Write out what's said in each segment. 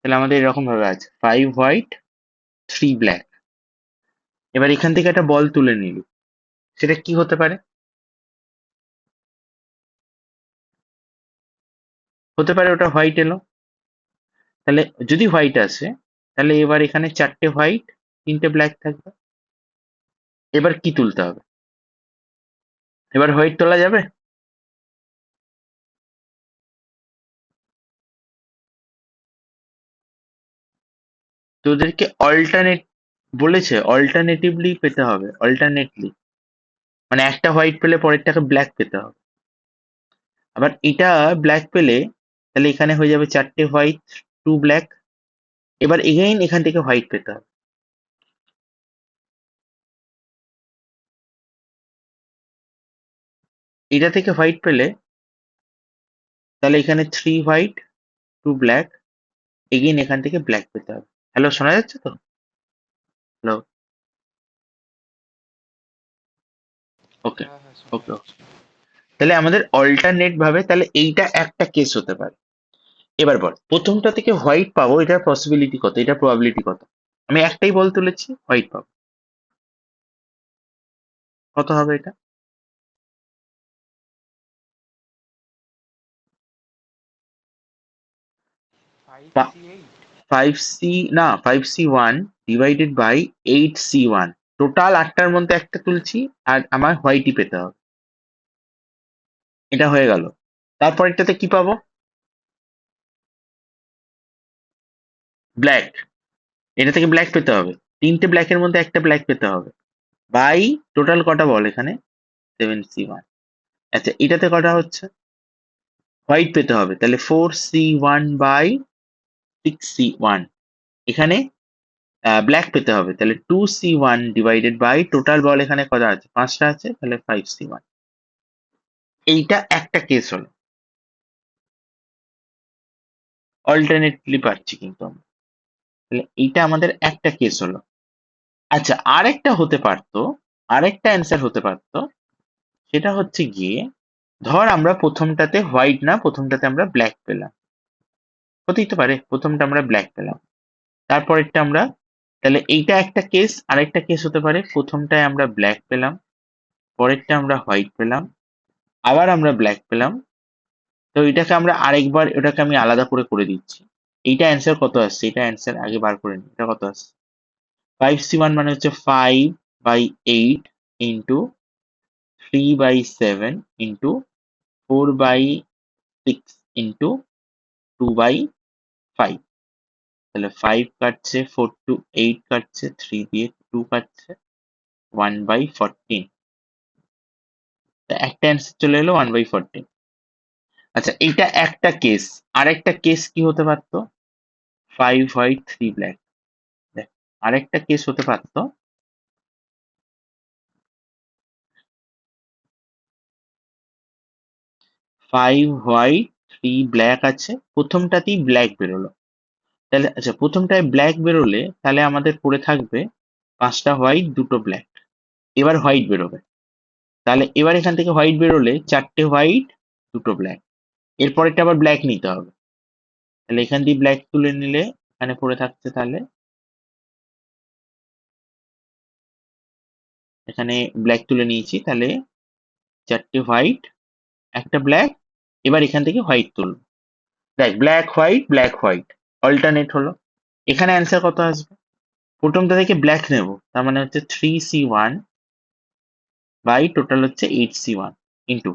তাহলে আমাদের এরকম ভাবে আছে 5 হোয়াইট 3 ব্ল্যাক। এবার এখান থেকে একটা বল তুলে নিলি, সেটা কি হতে পারে? হতে পারে ওটা হোয়াইট এলো। তাহলে যদি হোয়াইট আসে, তাহলে এবার এখানে 4টে হোয়াইট 3টে ব্ল্যাক থাকবে। এবার কি তুলতে হবে? এবার হোয়াইট তোলা যাবে? তোদেরকে অল্টারনেট বলেছে, অল্টারনেটিভলি পেতে হবে, অল্টারনেটলি। মানে একটা হোয়াইট পেলে পরেরটাকে ব্ল্যাক পেতে হবে। আবার এটা ব্ল্যাক পেলে তাহলে এখানে হয়ে যাবে 4টে হোয়াইট 2 ব্ল্যাক। এবার এগেইন এখান থেকে হোয়াইট পেতে হবে। এটা থেকে হোয়াইট পেলে তাহলে এখানে 3 হোয়াইট 2 ব্ল্যাক, এগেইন এখান থেকে ব্ল্যাক পেতে হবে। হ্যালো, শোনা যাচ্ছে তো? হ্যালো? ওকে, হ্যাঁ হ্যাঁ, শোনা ওকে, যাচ্ছে। তাহলে আমাদের অল্টারনেট ভাবে তাহলে এইটা একটা কেস হতে পারে। এবার বল, প্রথমটা থেকে হোয়াইট পাবো, এটার পসিবিলিটি কত, এটার প্রবাবিলিটি কত? আমি একটাই বল তুলেছি, হোয়াইট পাবো, কত হবে এটা? 5C8। 5C, না, 5C1 divided by 8C1। Total 8টার মধ্যে একটা তুলছি, আর আমার হোয়াইটই পেতে হবে। এটা হয়ে গেল। তারপরেরটাতে কি পাবো? ব্ল্যাক। এটা থেকে ব্ল্যাক পেতে হবে, 3টে ব্ল্যাকের মধ্যে একটা ব্ল্যাক পেতে হবে, বাই টোটাল কটা বল এখানে? 7C1। আচ্ছা, এটাতে কটা হচ্ছে? হোয়াইট পেতে হবে, তাহলে 4C1 বাই 6C1। এখানে ব্ল্যাক পেতে হবে, তাহলে 2C1 ডিভাইডেড বাই টোটাল বল এখানে কটা আছে? 5টা আছে, তাহলে 5C1। এইটা একটা কেস হলো, অল্টারনেটলি পাচ্ছি কিন্তু আমরা। তাহলে এইটা আমাদের একটা কেস হলো। আচ্ছা, আরেকটা হতে পারতো, আরেকটা অ্যান্সার হতে পারতো। সেটা হচ্ছে গিয়ে, ধর আমরা প্রথমটাতে হোয়াইট না, প্রথমটাতে আমরা ব্ল্যাক পেলাম। হতেই তো পারে প্রথমটা আমরা ব্ল্যাক পেলাম, তারপরেরটা আমরা, তাহলে এইটা একটা কেস। আরেকটা কেস হতে পারে প্রথমটায় আমরা ব্ল্যাক পেলাম, পরেরটা আমরা হোয়াইট পেলাম, আবার আমরা ব্ল্যাক পেলাম। তো এটাকে আমরা আরেকবার, এটাকে আমি আলাদা করে করে দিচ্ছি। এইটা অ্যান্সার কত আসছে, এটা অ্যান্সার আগে বার করে নিই, এটা কত আসছে? 5C1 মানে হচ্ছে 5/8 ইন্টু 3/7 ইন্টু 4/6 ইন্টু 2/5। তাহলে 5 কাটছে, 4 to 8 কাটছে, 3 দিয়ে 2 কাটছে, 1/14। তা একটা অ্যান্সার চলে এলো 1/14। আচ্ছা, এইটা একটা কেস। আরেকটা কেস কি হতে পারতো? 5 হোয়াইট 3 ব্ল্যাক। দেখ, আরেকটা কেস হতে পারতো, 5 হোয়াইট 3 ব্ল্যাক আছে, প্রথমটাতেই ব্ল্যাক বেরোলো। তাহলে আচ্ছা, প্রথমটায় ব্ল্যাক বেরোলে তাহলে আমাদের পড়ে থাকবে 5টা হোয়াইট 2টো ব্ল্যাক। এবার হোয়াইট বেরোবে, তাহলে এবার এখান থেকে হোয়াইট বেরোলে 4টে হোয়াইট 2টো ব্ল্যাক। এরপরেরটা আবার ব্ল্যাক নিতে হবে, তাহলে এখান দিয়ে ব্ল্যাক তুলে নিলে এখানে পড়ে থাকছে, তাহলে এখানে ব্ল্যাক তুলে নিয়েছি, তাহলে 4টে হোয়াইট একটা ব্ল্যাক। এবার এখান থেকে হোয়াইট তুলবো, দেখ black white black white, alternate হলো। এখানে অ্যান্সার কত আসবে? প্রথমটা থেকে ব্ল্যাক নেব, তার মানে হচ্ছে 3C1 বাই টোটাল হচ্ছে 8C1 ইন্টু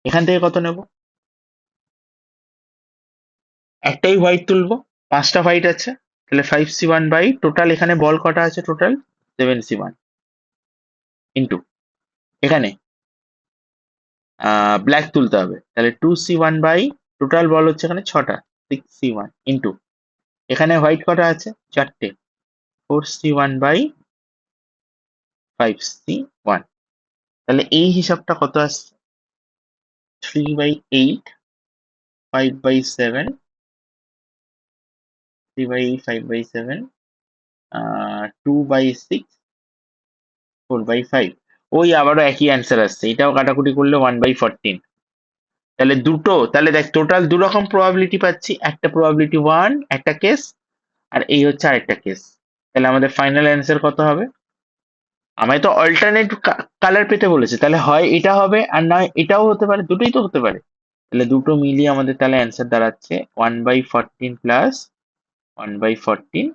এখান থেকে কত নেব? একটাই হোয়াইট তুলবো, 5টা হোয়াইট আছে, তাহলে 5C1 বাই টোটাল এখানে বল কটা আছে? টোটাল 7C1 ইন্টু এখানে ব্ল্যাক তুলতে হবে, তাহলে 2C1 বাই টোটাল বল হচ্ছে এখানে 6টা, 6C1 ইন্টু এখানে হোয়াইট কটা আছে? 4টে, 4C1 বাই 5C1। তাহলে এই হিসাবটা কত আসছে? 3/8, 5/7, 3/8, 5/7, 2/6, 4/5। ওই আবারও একই অ্যান্সার আসছে, এটাও কাটাকুটি করলে 1/14। তাহলে দেখ টোটাল দু রকম প্রবাবিলিটি পাচ্ছি, একটা প্রবাবিলিটি ওয়ান একটা কেস, আর এই হচ্ছে আরেকটা কেস। তাহলে আমাদের ফাইনাল অ্যান্সার কত হবে? আমায় তো অল্টারনেট কালার পেতে বলেছে, তাহলে হয় এটা হবে আর নয় এটাও হতে পারে, দুটোই তো হতে পারে। তাহলে দুটো মিলিয়ে আমাদের তাহলে অ্যান্সার দাঁড়াচ্ছে 1/14 প্লাস 1/14,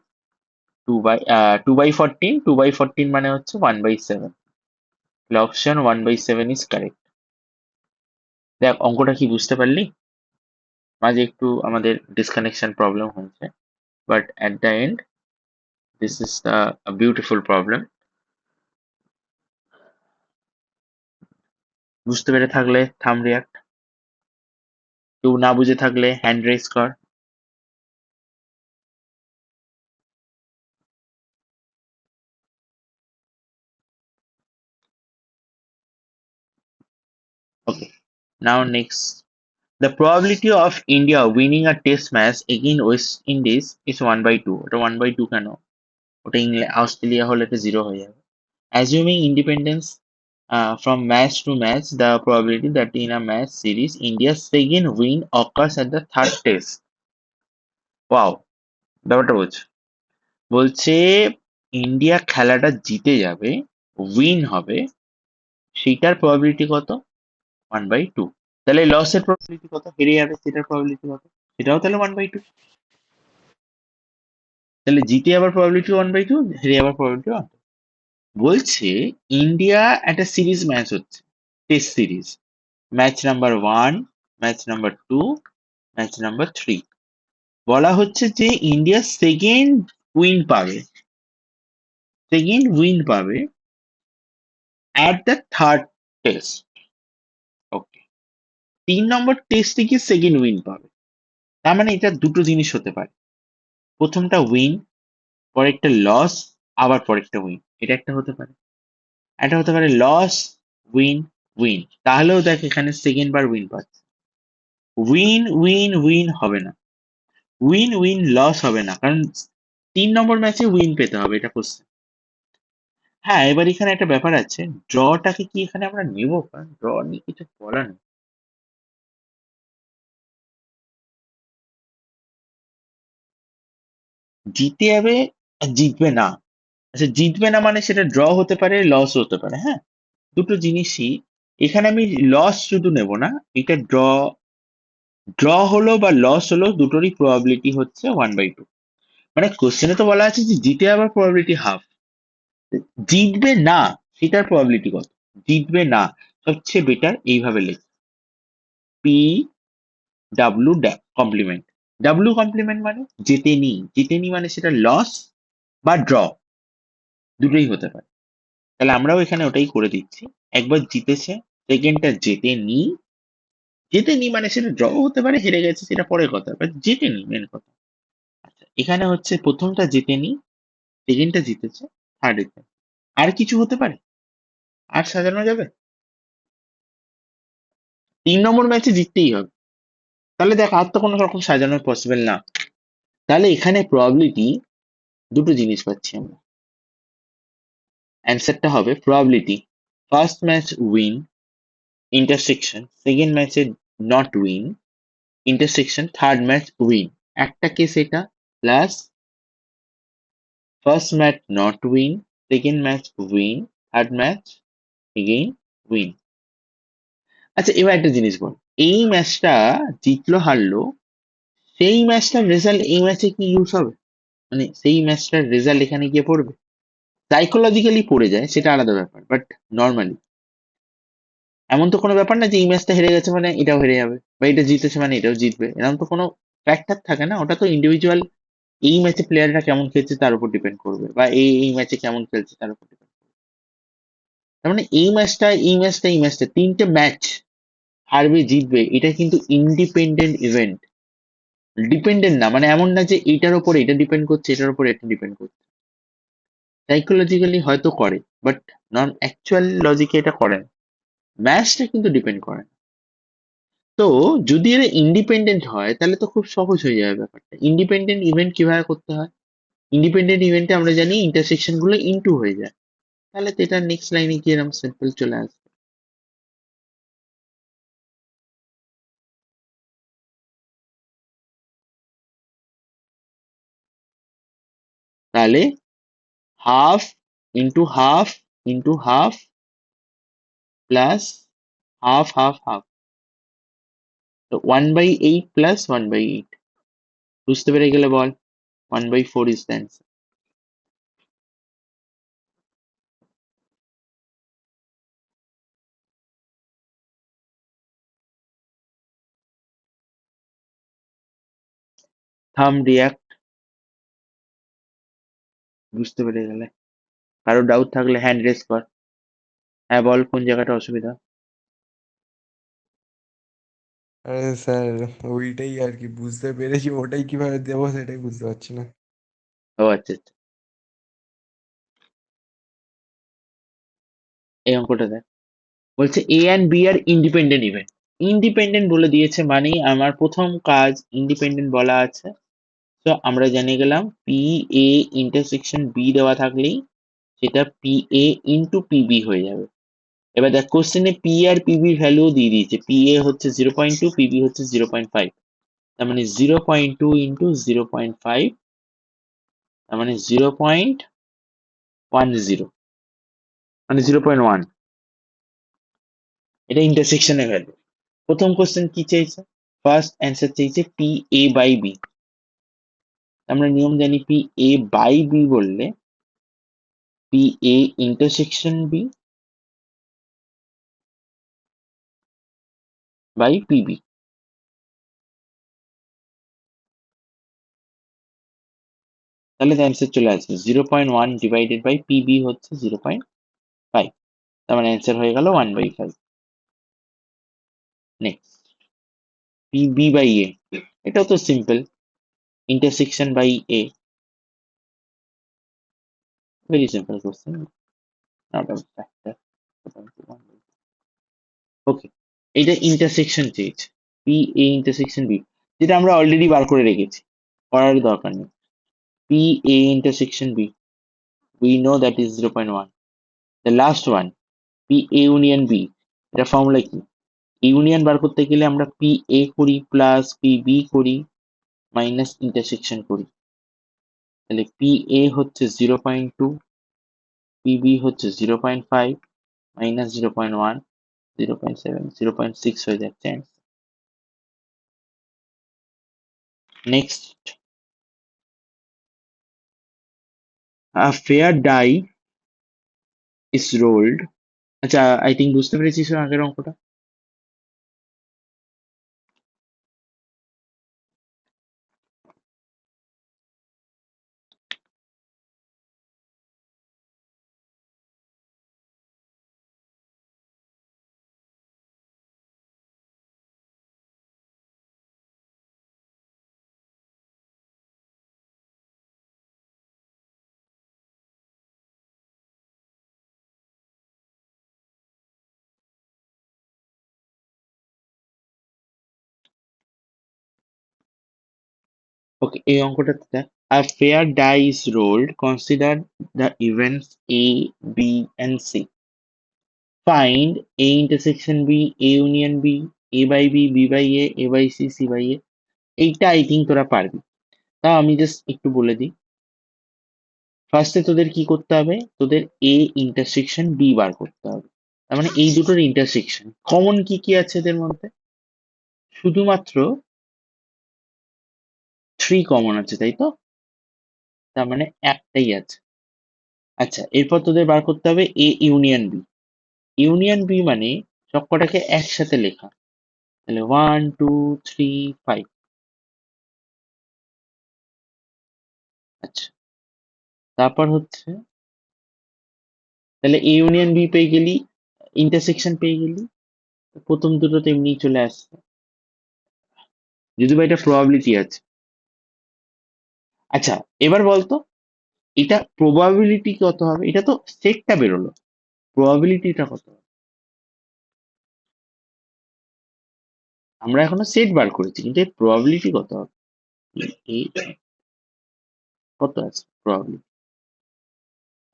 2/14 মানে হচ্ছে 1/7। তাহলে অপশন 1/7 ইজ কারেক্ট। দেখ অঙ্কটা কি বুঝতে পারলি? মাঝে একটু আমাদের ডিসকানেকশন প্রবলেম হয়েছে, but at the end this is the beautiful problem. বুঝতে পেরে থাকলে থাম রিয়াক্ট, কেউ না বুঝে থাকলে হ্যান্ড রেজ কর। Okay, now next. The probability of India winning a test match against West Indies is 1/2. ওটা 1/2 কেন? ওটা অস্ট্রেলিয়া হলে তো 0 হয়ে যাবে। Assuming independence from match to match, the probability that in a match series, India's second win occurs at the third test. Wow, ব্যাপারটা বলছে। বলছে ইন্ডিয়া খেলাটা জিতে যাবে, উইন হবে, সেটার প্রবাবিলিটি কত? 1/2। তাহলে লসের প্রবাবিলিটি কত? হেরে যাবে সেটার প্রবাবিলিটি কত? সেটাও তাহলে 1/2। তাহলে জিতে যাবার প্রবাবিলিটি 1/2, হেরে যাবার প্রবাবিলিটি 1। বলছে ইন্ডিয়া একটা সিরিজ ম্যাচ হচ্ছে, test series, match number 1, match number 2, match number 3। বলা হচ্ছে যে ইন্ডিয়া উইন পাবে সেকেন্ড উইন পাবে অ্যাট দ্য থার্ড টেস্ট। ওকে, 3 নম্বর টেস্টে গিয়ে সেকেন্ড উইন পাবে। তার মানে এটা দুটো জিনিস হতে পারে, প্রথমটা উইন, পরেরটা লস, আবার পরেরটা উইন, এটা একটা হতে পারে। একটা হতে পারে লস উইন উইন, তাহলেও দেখ এখানে সেকেন্ড বার উইন পাচ্ছে। উইন উইন উইন হবে না, উইন উইন লস হবে না, কারণ 3 নম্বর ম্যাচে উইন পেতে হবে, এটা কোশ্চেন। হ্যাঁ, এবার এখানে একটা ব্যাপার আছে, ড্রটাকে কি এখানে আমরা নেব? কারণ ড্র নিয়ে কিছু বলার নেই। জিতে যাবে আর জিতবে না। আচ্ছা, জিতবে না মানে সেটা ড্র হতে পারে, লস হতে পারে, হ্যাঁ, দুটো জিনিসই। এখানে আমি লস শুধু নেব না, এটা ড্র, ড্র হলো বা লস হলো দুটোরই প্রবাবিলিটি হচ্ছে 1/2। মানে কোশ্চেনে তো বলা আছে যে জিতে যাওয়ার প্রবাবিলিটি হাফ, জিতবে না সেটার প্রবাবিলিটি কত? জিতবে না সবচেয়ে বেটার এইভাবে লেখ, P W complement. W complement মানে জেতেনি, জেতেনি মানে সেটা লস বা ড্র, দুটোই হতে পারে। তাহলে আমরাও এখানে ওটাই করে দিচ্ছি, একবার জিতেছে, সেকেন্ডটা জেতেনি। জেতেনি মানে সেটা ড্র হতে পারে, হেরে গেছে সেটা পরের কথা, বাট জেতেনি মেন কথা। আচ্ছা, এখানে হচ্ছে প্রথমটা জেতেনি, সেকেন্ডটা জিতেছে, থার্ড। আর কিছু হতে পারে? আর সাজানো যাবে? 3 নম্বর ম্যাচে জিততেই হবে, তাহলে দেখ আর তো কোনো রকম সাজানো পসিবল না। তাহলে এখানে প্রবাবিলিটি দুটো জিনিস পাচ্ছি আমরা, অ্যান্সারটা হবে probability first match win intersection second ম্যাচে not win intersection third match win, একটা কেস এটা, plus first match not win, second match win, third match again win. আচ্ছা, এবার একটা জিনিস বল, এই ম্যাচটা জিতলো হারলো, সেই ম্যাচটার রেজাল্ট এই ম্যাচে কি ইউজ হবে? মানে সেই ম্যাচটার রেজাল্ট এখানে গিয়ে পড়বে? সাইকোলজিক্যালি পড়ে যায় সেটা আলাদা ব্যাপার, বাট নর্মালি এমন তো কোনো ব্যাপার না যে এই ম্যাচটা হেরে গেছে মানে এটাও হেরে যাবে, বা এটা জিতেছে মানে এটাও জিতবে, এরকম তো কোনো ফ্যাক্টর থাকে না। ওটা তো ইন্ডিভিজুয়াল, এই ম্যাচে প্লেয়াররা কেমন খেলছে তার উপর ডিপেন্ড করবে, বা এই ম্যাচে কেমন খেলছে তার উপর ডিপেন্ড করবে। তার মানে এই ম্যাচটা তিনটে ম্যাচ হারবে জিতবে, এটা কিন্তু ইন্ডিপেন্ডেন্ট ইভেন্ট, ডিপেন্ডেন্ট না, মানে এমন না যে এইটার উপর এটা ডিপেন্ড করছে, এটার উপর এটা ডিপেন্ড করছে। সাইকোলজিক্যালি হয়তো করে, বাট নন অ্যাকচুয়াল লজিকে এটা করে না, ম্যাচটা কিন্তু ডিপেন্ড করে না। তো যদি এরা ইন্ডিপেন্ডেন্ট হয় তাহলে তো খুব সহজ হয়ে যাবে ব্যাপারটা। ইন্ডিপেন্ডেন্ট ইভেন্ট কিভাবে করতে হয়? ইন্ডিপেন্ডেন্ট ইভেন্টে আমরা জানি ইন্টারসেকশন গুলো ইনটু হয়ে যায়, তাহলে তো এটা নেক্সট লাইনে গিয়ে এরকম সিম্পল চলে আসবে। তাহলে half into half into half plus half half half, তো 1/8 প্লাস 1/8, বুঝতে পেরে গেলে বল 1/4 ইজ দ্য অ্যান্সার। থাম রিয়াক্ট, বুঝতে পেরে গেলে। কারো ডাউট থাকলে হ্যান্ড রেজ কর। হ্যাঁ বল, কোন জায়গাটা অসুবিধা? আরে স্যার, ওইটাই আর কি বুঝতে পেরেছি, ওটাই কিভাবে দেবো সেটাই বুঝতে পারছি না। ও আচ্ছা আচ্ছা, এই অঙ্কটা দেখ। বলছে A and B are independent event. Independent বলে দিয়েছে মানেই আমার প্রথম কাজ ইন্ডিপেন্ডেন্ট বলা আছে। তো আমরা জেনে গেলাম পি এ ইন্টারসেকশন বি দেওয়া থাকলেই সেটা পি এ ইন্টু পিবি হয়ে যাবে। এবার দেখ কোশ্চেনে পি আর পিবি ভ্যালু দিয়ে দিয়েছে, পি এ হচ্ছে 0.2, পিবি হচ্ছে 0.5, তার মানে 0.2 ইন্টু 0.5, তার মানে 0.10, মানে 0.1। এটা ইন্টারসেকশনের ভ্যালু। প্রথম কোশ্চেন কি চাইছে? ফার্স্ট অ্যান্সার চাইছে পি এ বাই বি। আমরা নিয়ম জানি, পি এ বাই বি বললে P A intersection B by PB. তাহলে অ্যান্সার চলে আসবে 0.1 ডিভাইডেড বাই পিবি হচ্ছে 0.5, তার মানে অ্যান্সার হয়ে গেল 1/5। নেক্সট পিবি বাই এ, এটাও তো simple, intersection by A, very simple question, not a factor. Okay, এটা ইন্টারসেকশন চেয়েছে, পি এ ইন্টারসেকশন বি, যেটা আমরা অলরেডি বার করে রেখেছি, করার দরকার নেই। P A intersection B, we know that is 0.1. The last one, P A union B, এটা ফর্মুলা কি? ইউনিয়ন বার করতে গেলে আমরা পি এ করি প্লাস পি বি করি মাইনাস ইন্টারসেকশন করি, তাহলে পি এ হচ্ছে 0.2, পিবি হচ্ছে 0.5 মাইনাস 0.1, 0.7, 0.6 হয়ে যাচ্ছে। Next, a fair die is rolled। আচ্ছা, আই থিঙ্ক বুঝতে পেরেছিস আগের অঙ্কটা। ওকে, এই অঙ্কটাতে দেখ, a fair die is rolled, consider the events a b and c, find a intersection b, a union b, a by b, b by a by c, c by a। এইটা I think তোরা পারবি। তাও আমি just একটু বলে দিই, ফার্স্টে তোদের কি করতে হবে, তোদের এ ইন্টারসেকশন বি বার করতে হবে। তার মানে এই দুটোর ইন্টারসেকশন কমন কি কি আছে এদের মধ্যে? শুধুমাত্র 3 কমন আছে, তাই তো? তার মানে একটাই আছে। আচ্ছা, এরপর তোদের বার করতে হবে A union B. Union B মানে সবকটাকে একসাথে লেখা, তাহলে 1 2 3 5। আচ্ছা, তারপর হচ্ছে, তাহলে এ ইউনিয়ন বি পেয়ে গেলি, ইন্টারসেকশন পেয়ে গেলি, প্রথম দুটো তো এমনিই চলে আসছে, যদি বা এটা প্রবাবিলিটি আছে। আচ্ছা, এবার বলতো এটা প্রবাবিলিটি কত হবে? এটা তো সেটটা বেরোলো, প্রবাবিলিটিটা কত হবে? আমরা এখনো সেট বার করেছি, কিন্তু এর প্রবাবিলিটি কত হবে? এই কত আছে প্রবাবিলিটি?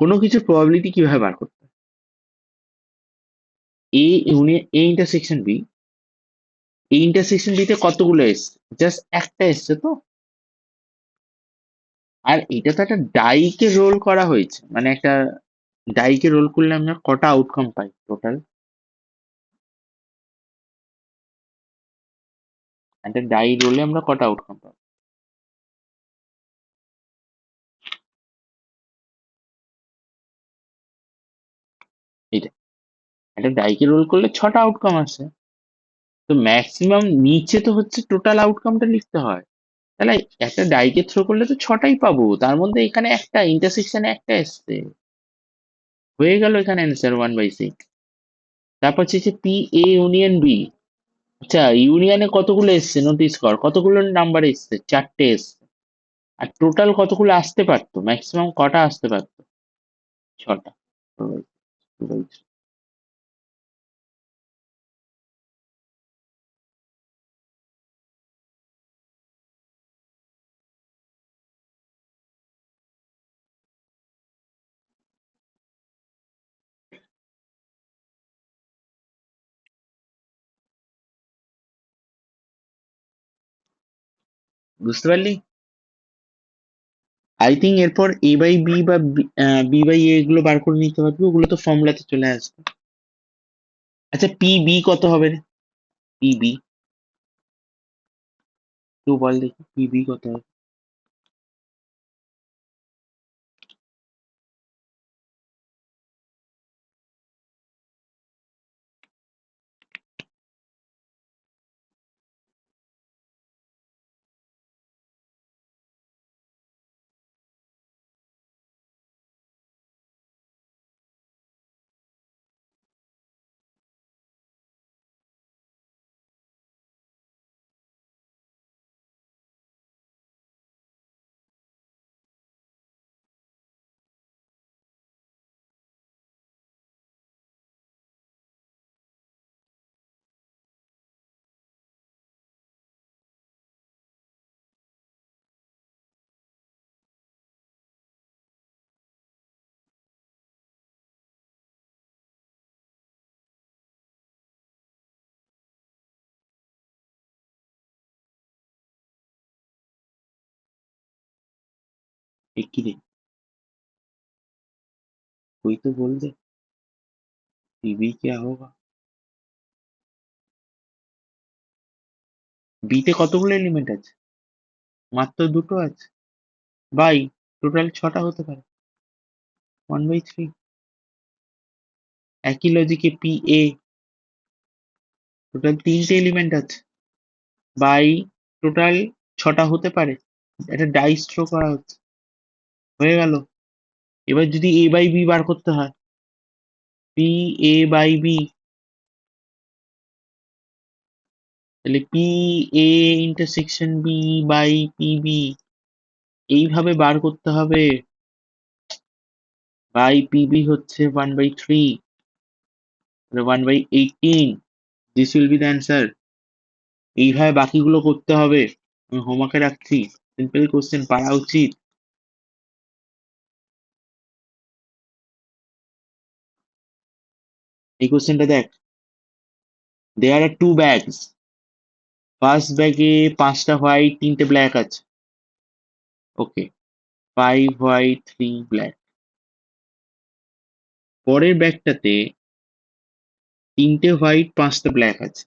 কোনো কিছুর প্রবাবিলিটি কিভাবে বার করতে হয়? A union A intersection B, এই ইন্টারসেকশন বি তে কতগুলো এসছে? জাস্ট একটা এসছে তো, আর এটা তো একটা ডাইকে রোল করা হয়েছে, মানে একটা ডাইকে রোল করলে আমরা কটা আউটকাম পাই টোটাল? একটা ডাই রোলে আমরা কটা আউটকাম পাই? এটা একটা ডাইকে রোল করলে ছটা আউটকাম আসে। তো ম্যাক্সিমাম নিচে তো হচ্ছে টোটাল আউটকামটা লিখতে হয়। তাহলে একটা ডাইকে থ্রো করলে তো ছটাই পাবো, তার মধ্যে এখানে একটা ইন্টারসেকশনে একটা এসছে, হয়ে গেল এখানে অ্যান্সার 1/6। তারপর হচ্ছে পি এ ইউনিয়ন বি। আচ্ছা, ইউনিয়নে কতগুলো এসছে নোটিস কর, কতগুলো নাম্বার এসছে, চারটে এসছে। আর টোটাল কতগুলো আসতে পারতো, ম্যাক্সিমাম কটা আসতে পারতো? ছটা। বুঝতে পারলি? আই থিঙ্ক এরপর এ বাই বি বা বি বাই এ এগুলো বার করে নিতে পারবি, ওগুলো তো ফর্মুলাতে চলে আসবে। আচ্ছা, পি বি কত হবে রে? পি বি তুই বল দেখি, পি বি কত হবে? এ কি রে, कोई तो बोल दे, पीबी क्या होगा? বি তে কতগুলো এলিমেন্ট আছে? মাত্র দুটো আছে। বাই টোটাল ছটা হতে পারে, 1/3। একই লজিকে পি এ টোটাল তিনটে এলিমেন্ট আছে, বাই টোটাল ছটা হতে পারে। একটা ডাইস থ্রো করা হচ্ছে, হয়ে গেল। এবার যদি এ বাই বি বার করতে হয়, পি এ বাই বি, তাহলে P A intersection B by P B, এইভাবে বার করতে হবে। বাই পি বি হচ্ছে 1/3, 1/18। This will be the answer. এইভাবে বাকিগুলো করতে হবে, আমি হোমওয়ার্কে রাখছি। সিম্পল কোশ্চেন পারা উচিত। এই কোশ্চেনটা দেখ, দেয়ার আর টু ব্যাগস। ফার্স্ট ব্যাগে 5টা হোয়াইট 3টে ব্ল্যাক আছে, ওকে, 5 হোয়াইট 3 ব্ল্যাক। পরের ব্যাগটাতে 3টে হোয়াইট 5টা ব্ল্যাক আছে।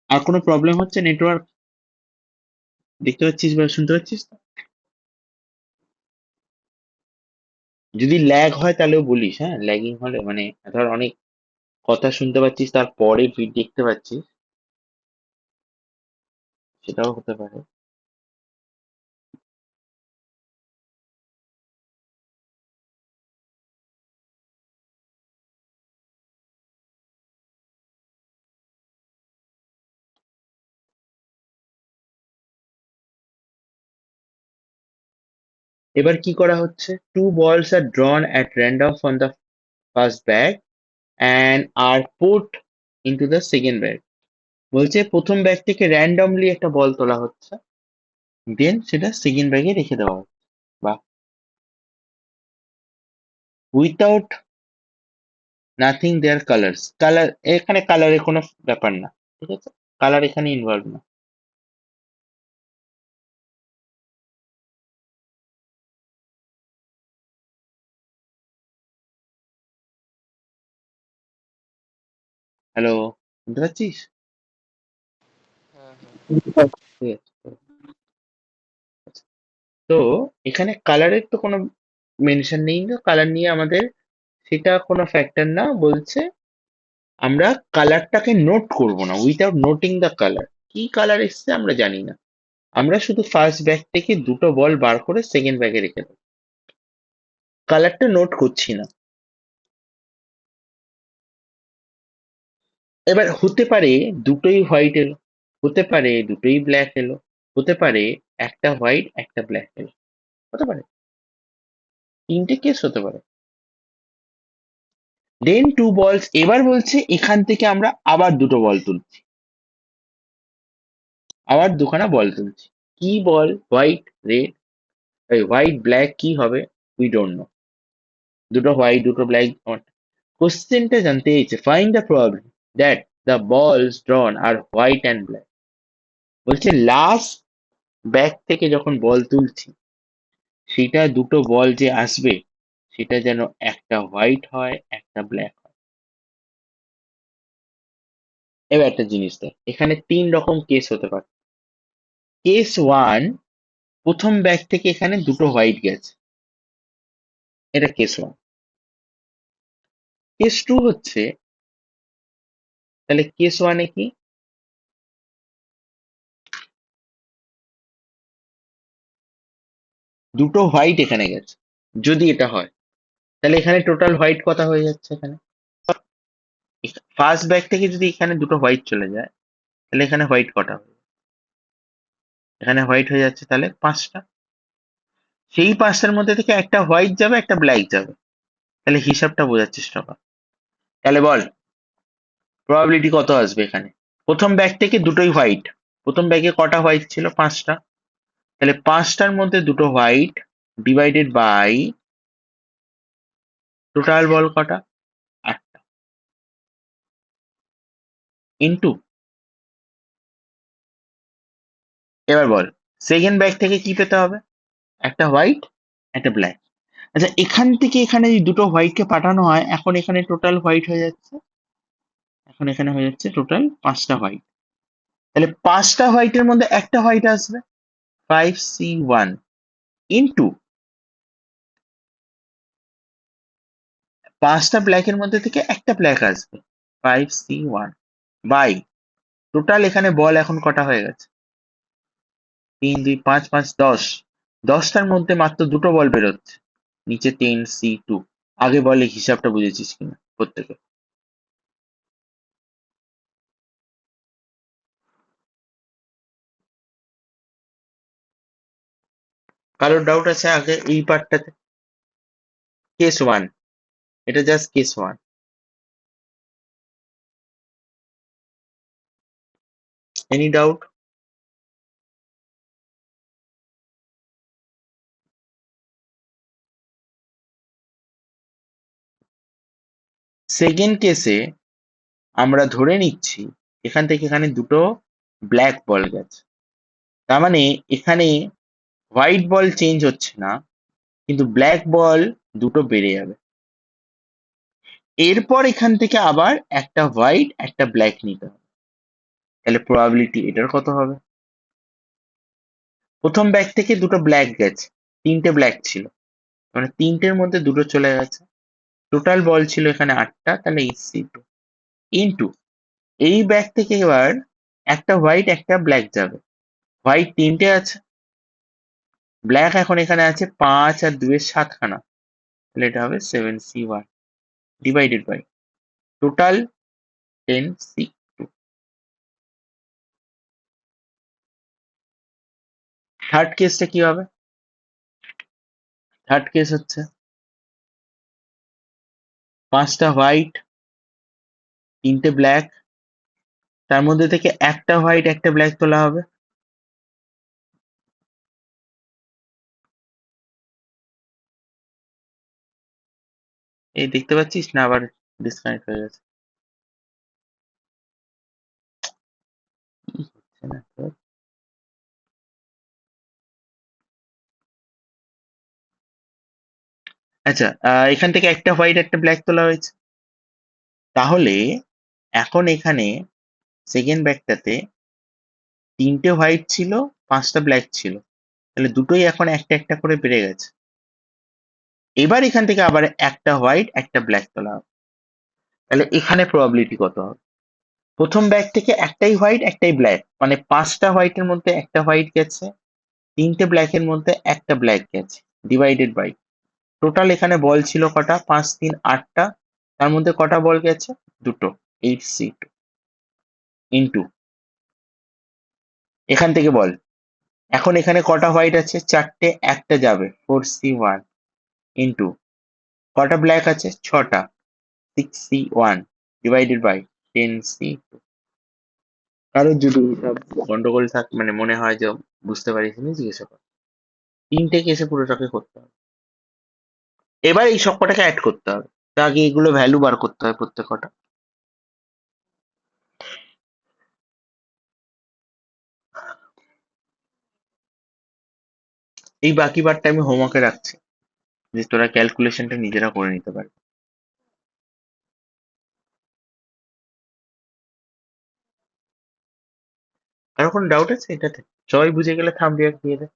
আর কোনো প্রবলেম হচ্ছে নেটওয়ার্ক? দেখতে পাচ্ছিস বা শুনতে পাচ্ছিস তো? যদি ল্যাগ হয় তাহলেও বলিস, হ্যাঁ, ল্যাগিং হলে মানে ধর অনেক কথা শুনতে পাচ্ছিস তারপরে দেখতে পাচ্ছিস, সেটাও হতে পারে। এবার কি করা হচ্ছে, two balls are drawn at random from the first bag and are put into the second bag. বলছে প্রথম ব্যাগ থেকে র্যান্ডমলি একটা বল তোলা হচ্ছে, দেন সেটা সেকেন্ড ব্যাগে রেখে দেওয়া হচ্ছে। বা without nothing there colours, colour এখানে কালারের কোনো ব্যাপার না, ঠিক আছে, কালার এখানে ইনভলভ না। হ্যালো, শুনতে পাচ্ছিস? হ্যাঁ হ্যাঁ। ঠিক আছে। তো এখানে কালারের তো কোনো মেনশন নেই, তো কালার নিয়ে আমাদের সেটা কোনো ফ্যাক্টর না, বলছে আমরা কালারটাকে নোট করব না, উইথাউট নোটিং দ্য কালার। কি কালার এসছে আমরা জানি না, আমরা শুধু ফার্স্ট ব্যাগ থেকে দুটো বল বার করে সেকেন্ড ব্যাগে রেখে দেবো, কালারটা নোট করছি না। এবার হতে পারে দুটোই হোয়াইট এলো, হতে পারে দুটোই ব্ল্যাক এলো, হতে পারে একটা হোয়াইট একটা ব্ল্যাক এলো, হতে পারে, তিনটে কেস হতে পারে। দেন টু বলস, এবার বলছে এখান থেকে আমরা আবার দুটো বল তুলছি, আবার দুখানা বল তুলছি। কি ball? White red, white black কি হবে? We don't know. দুটো হোয়াইট দুটো ব্ল্যাক। কোশ্চেনটা জানতে চাইছে find the probability that the balls drawn are white and black. বলছে লাস্ট ব্যাগ থেকে যখন বল তুলছি, সেটা দুটো বল যে আসবে সেটা যেন একটা হোয়াইট হয় একটা ব্ল্যাক হয়। এবার একটা জিনিস দেখ, এখানে তিন রকম কেস হতে পারে। কেস ওয়ান, প্রথম ব্যাগ থেকে এখানে দুটো হোয়াইট গেছে, এটা কেস ওয়ান। কেস টু হচ্ছে, তাহলে কেস ওয়ানে কি, দুটো হোয়াইট এখানে গেছে, যদি এটা হয় তাহলে এখানে টোটাল হোয়াইট কথা হয়ে যাচ্ছে এখানে। ফার্স্ট ব্যাগ থেকে যদি এখানে দুটো হোয়াইট চলে যায় তাহলে এখানে হোয়াইট কটা হবে? এখানে হোয়াইট হয়ে যাচ্ছে তাহলে পাঁচটা। সেই পাঁচটার মধ্যে থেকে একটা হোয়াইট যাবে একটা ব্ল্যাক যাবে, তাহলে হিসাবটা বোঝার চেষ্টা কর। তাহলে বল প্রবাবিলিটি কত আসবে এখানে? প্রথম ব্যাগ থেকে দুটোই হোয়াইট, প্রথম ব্যাগে কটা হোয়াইট ছিল? পাঁচটা। তাহলে পাঁচটার মধ্যে দুটো হোয়াইট ডিভাইডেড বাই টোটাল বল কটা? আটটা। ইন্টু, এবার বল সেকেন্ড ব্যাগ থেকে কি পেতে হবে? একটা হোয়াইট একটা ব্ল্যাক। আচ্ছা, এখান থেকে এখানে এই দুটো হোয়াইটকে পাঠানো হয়, এখন এখানে টোটাল হোয়াইট হয়ে যাচ্ছে, এখন এখানে হয়ে যাচ্ছে টোটাল পাঁচটা হোয়াইট। তাহলে পাঁচটা হোয়াইটের মধ্যে একটা হোয়াইট আসবে, 5C1 ইন্টু পাঁচটা ব্ল্যাকের মধ্যে থেকে একটা ব্ল্যাক আসবে, 5C1 বাই টোটাল এখানে বল এখন কটা হয়ে গেছে? 3 2 5 5 10, 10টার মধ্যে মাত্র দুটো বল বেরোচ্ছে, নিচে 10C2। আগে বলে হিসাবটা বুঝেছিস কিনা প্রত্যেকে? কারোর ডাউট আছে আগে এই পার্টটাতে? কেস ওয়ান, এটা just case one. Any doubt? Second কেসে আমরা ধরে নিচ্ছি এখান থেকে এখানে দুটো ব্ল্যাক বল গেছে, তার মানে এখানে হোয়াইট বল চেঞ্জ হচ্ছে না, কিন্তু ব্ল্যাক বল দুটো বেড়ে যাবে। এরপর এখান থেকে আবার একটা হোয়াইট একটা ব্ল্যাক নিতে হবে, তাহলে প্রবাবিলিটি এটার কত হবে? প্রথম ব্যাগ থেকে দুটো ব্ল্যাক গেছে, তিনটে ব্ল্যাক ছিল, মানে তিনটের মধ্যে দুটো চলে গেছে, টোটাল বল ছিল এখানে আটটা, তাহলে C2 ইন্টু এই ব্যাগ থেকে এবার একটা হোয়াইট একটা ব্ল্যাক যাবে, হোয়াইট তিনটে আছে, ব্ল্যাক এখন এখানে আছে 5 আর 2 7খানা, তাহলে এটা হবে 7C1 divided by total 10C2। Third কেসটা কি হবে? থার্ড কেস হচ্ছে পাঁচটা হোয়াইট তিনটে ব্ল্যাক, তার মধ্যে থেকে একটা হোয়াইট একটা ব্ল্যাক তোলা হবে, এই দেখতে পাচ্ছিস না আবার ডিসকানেক্ট হয়ে গেছে। কি হচ্ছে না তোর? আচ্ছা, এখান থেকে একটা হোয়াইট একটা ব্ল্যাক তোলা হয়েছে। তাহলে এখন এখানে সেকেন্ড ব্যাগটাতে 3টে হোয়াইট ছিল, 5টা ব্ল্যাক ছিল। তাহলে দুটোই এখন একটা একটা করে বেড়ে গেছে। এবার এখান থেকে আবার একটা হোয়াইট একটা ব্ল্যাক তোলা হবে। তাহলে এখানে প্রবাবিলিটি কত হবে? প্রথম ব্যাগ থেকে একটাই হোয়াইট একটাই ব্ল্যাক, মানে 5টা হোয়াইটের মধ্যে একটা হোয়াইট গেছে, 3টে ব্ল্যাকের মধ্যে একটা ব্ল্যাক গেছে, ডিভাইডেড বাই টোটাল এখানে বল ছিল কটা? 5 3 8টা। তার মধ্যে কটা বল গেছে? দুটো, 8C2 ইন্টু এখান থেকে বল এখন এখানে কটা হোয়াইট আছে? 4টে, একটা যাবে, 4C1 ইন্টু কটা ব্ল্যাক আছে? 6টা, 6C1 ডিভাইডেড বাই 10C2। কারোর যদি এটা গন্ডগোল থাকে, মানে মনে হয় যে বুঝতে পারিস নি, জিজ্ঞাসা কর। 3টে কেসে পুরোটাকে করতে হবে। এবার এই সব কটাকে অ্যাড করতে হবে। তার আগে এগুলো ভ্যালু বার করতে হয় প্রত্যেক কটা। এই বাকি বারটা আমি হোমওয়ার্কে রাখছি, যে তোরা ক্যালকুলেশনটা নিজেরা করে নিতে পারবি। কারো কোনো ডাউট আছে এটাতে? সবাই বুঝে গেলে থাম রিয়াক্ট দিয়ে দে।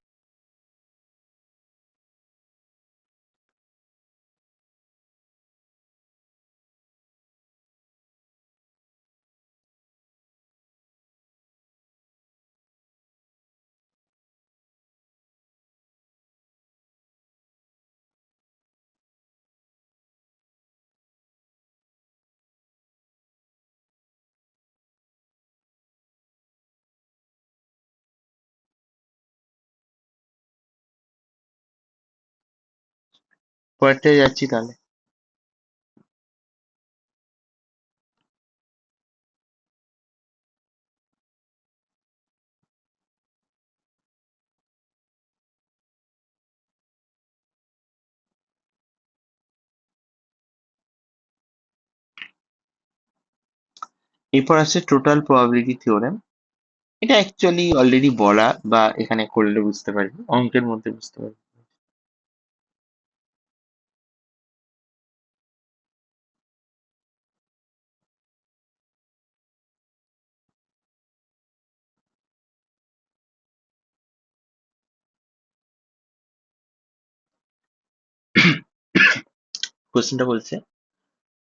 পরেরটায় যাচ্ছি তাহলে। এরপর আছে টোটাল প্রবাবিলিটি থিওরেম। এটা অ্যাকচুয়ালি অলরেডি বলা, বা এখানে করলে বুঝতে পারবি, অঙ্কের মধ্যে বুঝতে পারবি। কোশ্চেনটা বলছে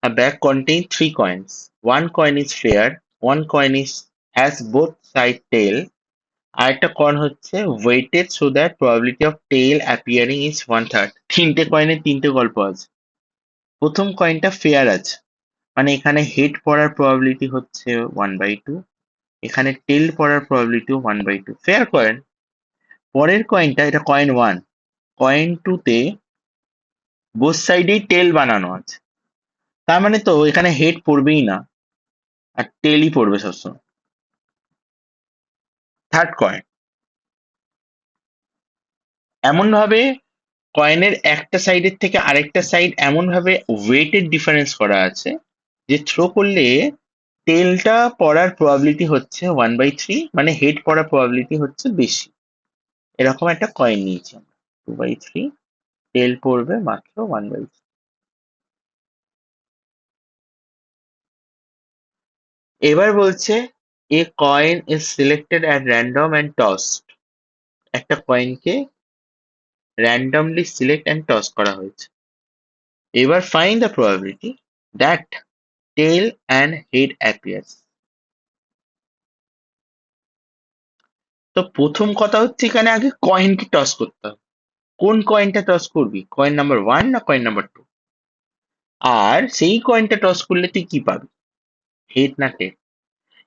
a bag contains 3 coins. One coin is fair, one coin is has both side tail, আর একটা কয়েন হচ্ছে weighted so that probability of tail appearing is 1/3. 3টে কয়েনের 3টে গল্প আছে। প্রথম কয়েনটা ফেয়ার আছে, মানে এখানে হেড পড়ার প্রবাবিলিটি হচ্ছে 1/2, এখানে টেল পড়ার প্রবাবিলিটি 1/2, ফেয়ার কয়েন। পরের কয়েনটা, এটা কয়েন 1, কয়েন 2তে বোথ সাইডেই টেল বানানো আছে, তার মানে তো এখানে হেড পড়বেই না, আর টেলই পড়বে সবসময়। থার্ড কয়েন, এমন ভাবে কয়েনের একটা সাইডের থেকে আরেকটা সাইড এমন ভাবে ওয়েটের ডিফারেন্স করা আছে যে থ্রো করলে টেলটা পড়ার প্রবাবিলিটি হচ্ছে 1/3, মানে হেড পড়ার প্রবাবিলিটি হচ্ছে বেশি। এরকম একটা কয়েন নিয়েছি আমরা, 2/3, টেল পড়বে মাত্র 1/3। এবার বলছে a coin is selected at random and tossed. একটা কয়েনকে র্যান্ডমলি সিলেক্ট অ্যান্ড টস করা হয়েছে। এবার find the probability that tail and head appears. তো প্রথম কথা হচ্ছে এখানে আগে কয়েনকে টস করতে হবে। কোন কয়েনটা টস করবি? কয়েন নাম্বার 1 না কয়েন নাম্বার 2? আর সেই কয়েনটা টস করলে তুই কি পাবি? হেড না টেল?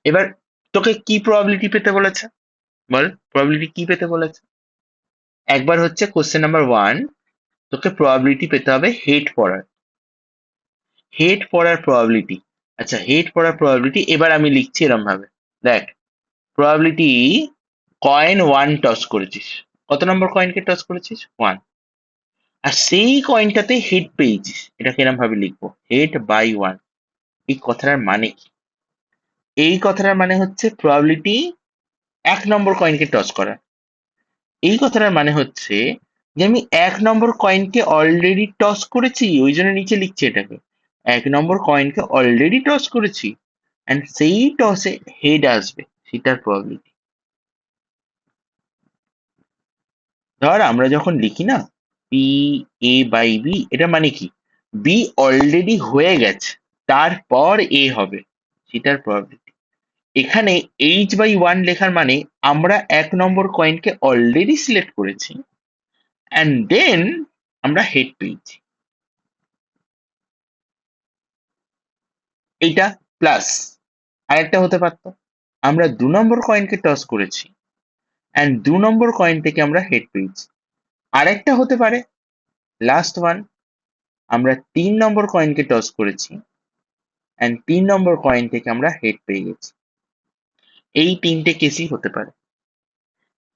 এবার তোকে কি প্রবাবিলিটি পেতে বলেছে? বল, প্রবাবিলিটি কি পেতে বলেছে? একবার হচ্ছে কোশ্চেন নাম্বার 1, তোকে প্রবাবিলিটি পেতে হবে হেড পড়ার। হেড পড়ার প্রবাবিলিটি, আচ্ছা হেড পড়ার প্রবাবিলিটি এবার আমি লিখছি এরম ভাবে, দেখ প্রবাবিলিটি কয়েন 1 টস করেছিস, কত নম্বর কয়েনকে টস করেছিস? 1, আর সেই কয়েনটাতে হেড পেয়েছিস, এটাকে এরম ভাবে লিখবো, হেড বাই 1। এই কথাটার মানে কি? এই কথাটার মানে হচ্ছে প্রবাবিলিটি 1 নম্বর কয়েনকে টস করা। এই কথাটার মানে হচ্ছে যে আমি 1 নম্বর কয়েনকে অলরেডি টস করেছি, ওই জন্য নিচে লিখছি এটাকে। 1 নম্বর কয়েনকে অলরেডি টস করেছি, অ্যান্ড সেই টসে হেড আসবে, সেটার প্রবাবিলিটি। ধর আমরা যখন লিখি না পি এ বাই বি, এটা মানে কি? বি অলরেডি হয়ে গেছে, তারপর এ হবে, সেটার প্রবাবিলিটি। এখানে h/1 লেখার মানে আমরা 1 নম্বর কয়েনকে অলরেডি সিলেক্ট করেছি, অ্যান্ড দেন আমরা হেড পেয়েছি। এইটা প্লাস আরেকটা হতে পারতো, আমরা 2 নম্বর কয়েনকে টস করেছি, অ্যান্ড 2 নম্বর কয়েন থেকে আমরা হেড পেয়েছি। আরেকটা হতে পারে, লাস্ট ওয়ান, আমরা 3 নম্বর কয়েনকে টস করেছি, অ্যান্ড 3 নম্বর কয়েন থেকে আমরা হেড পেয়ে গেছি। এই 3টে কেসই হতে পারে।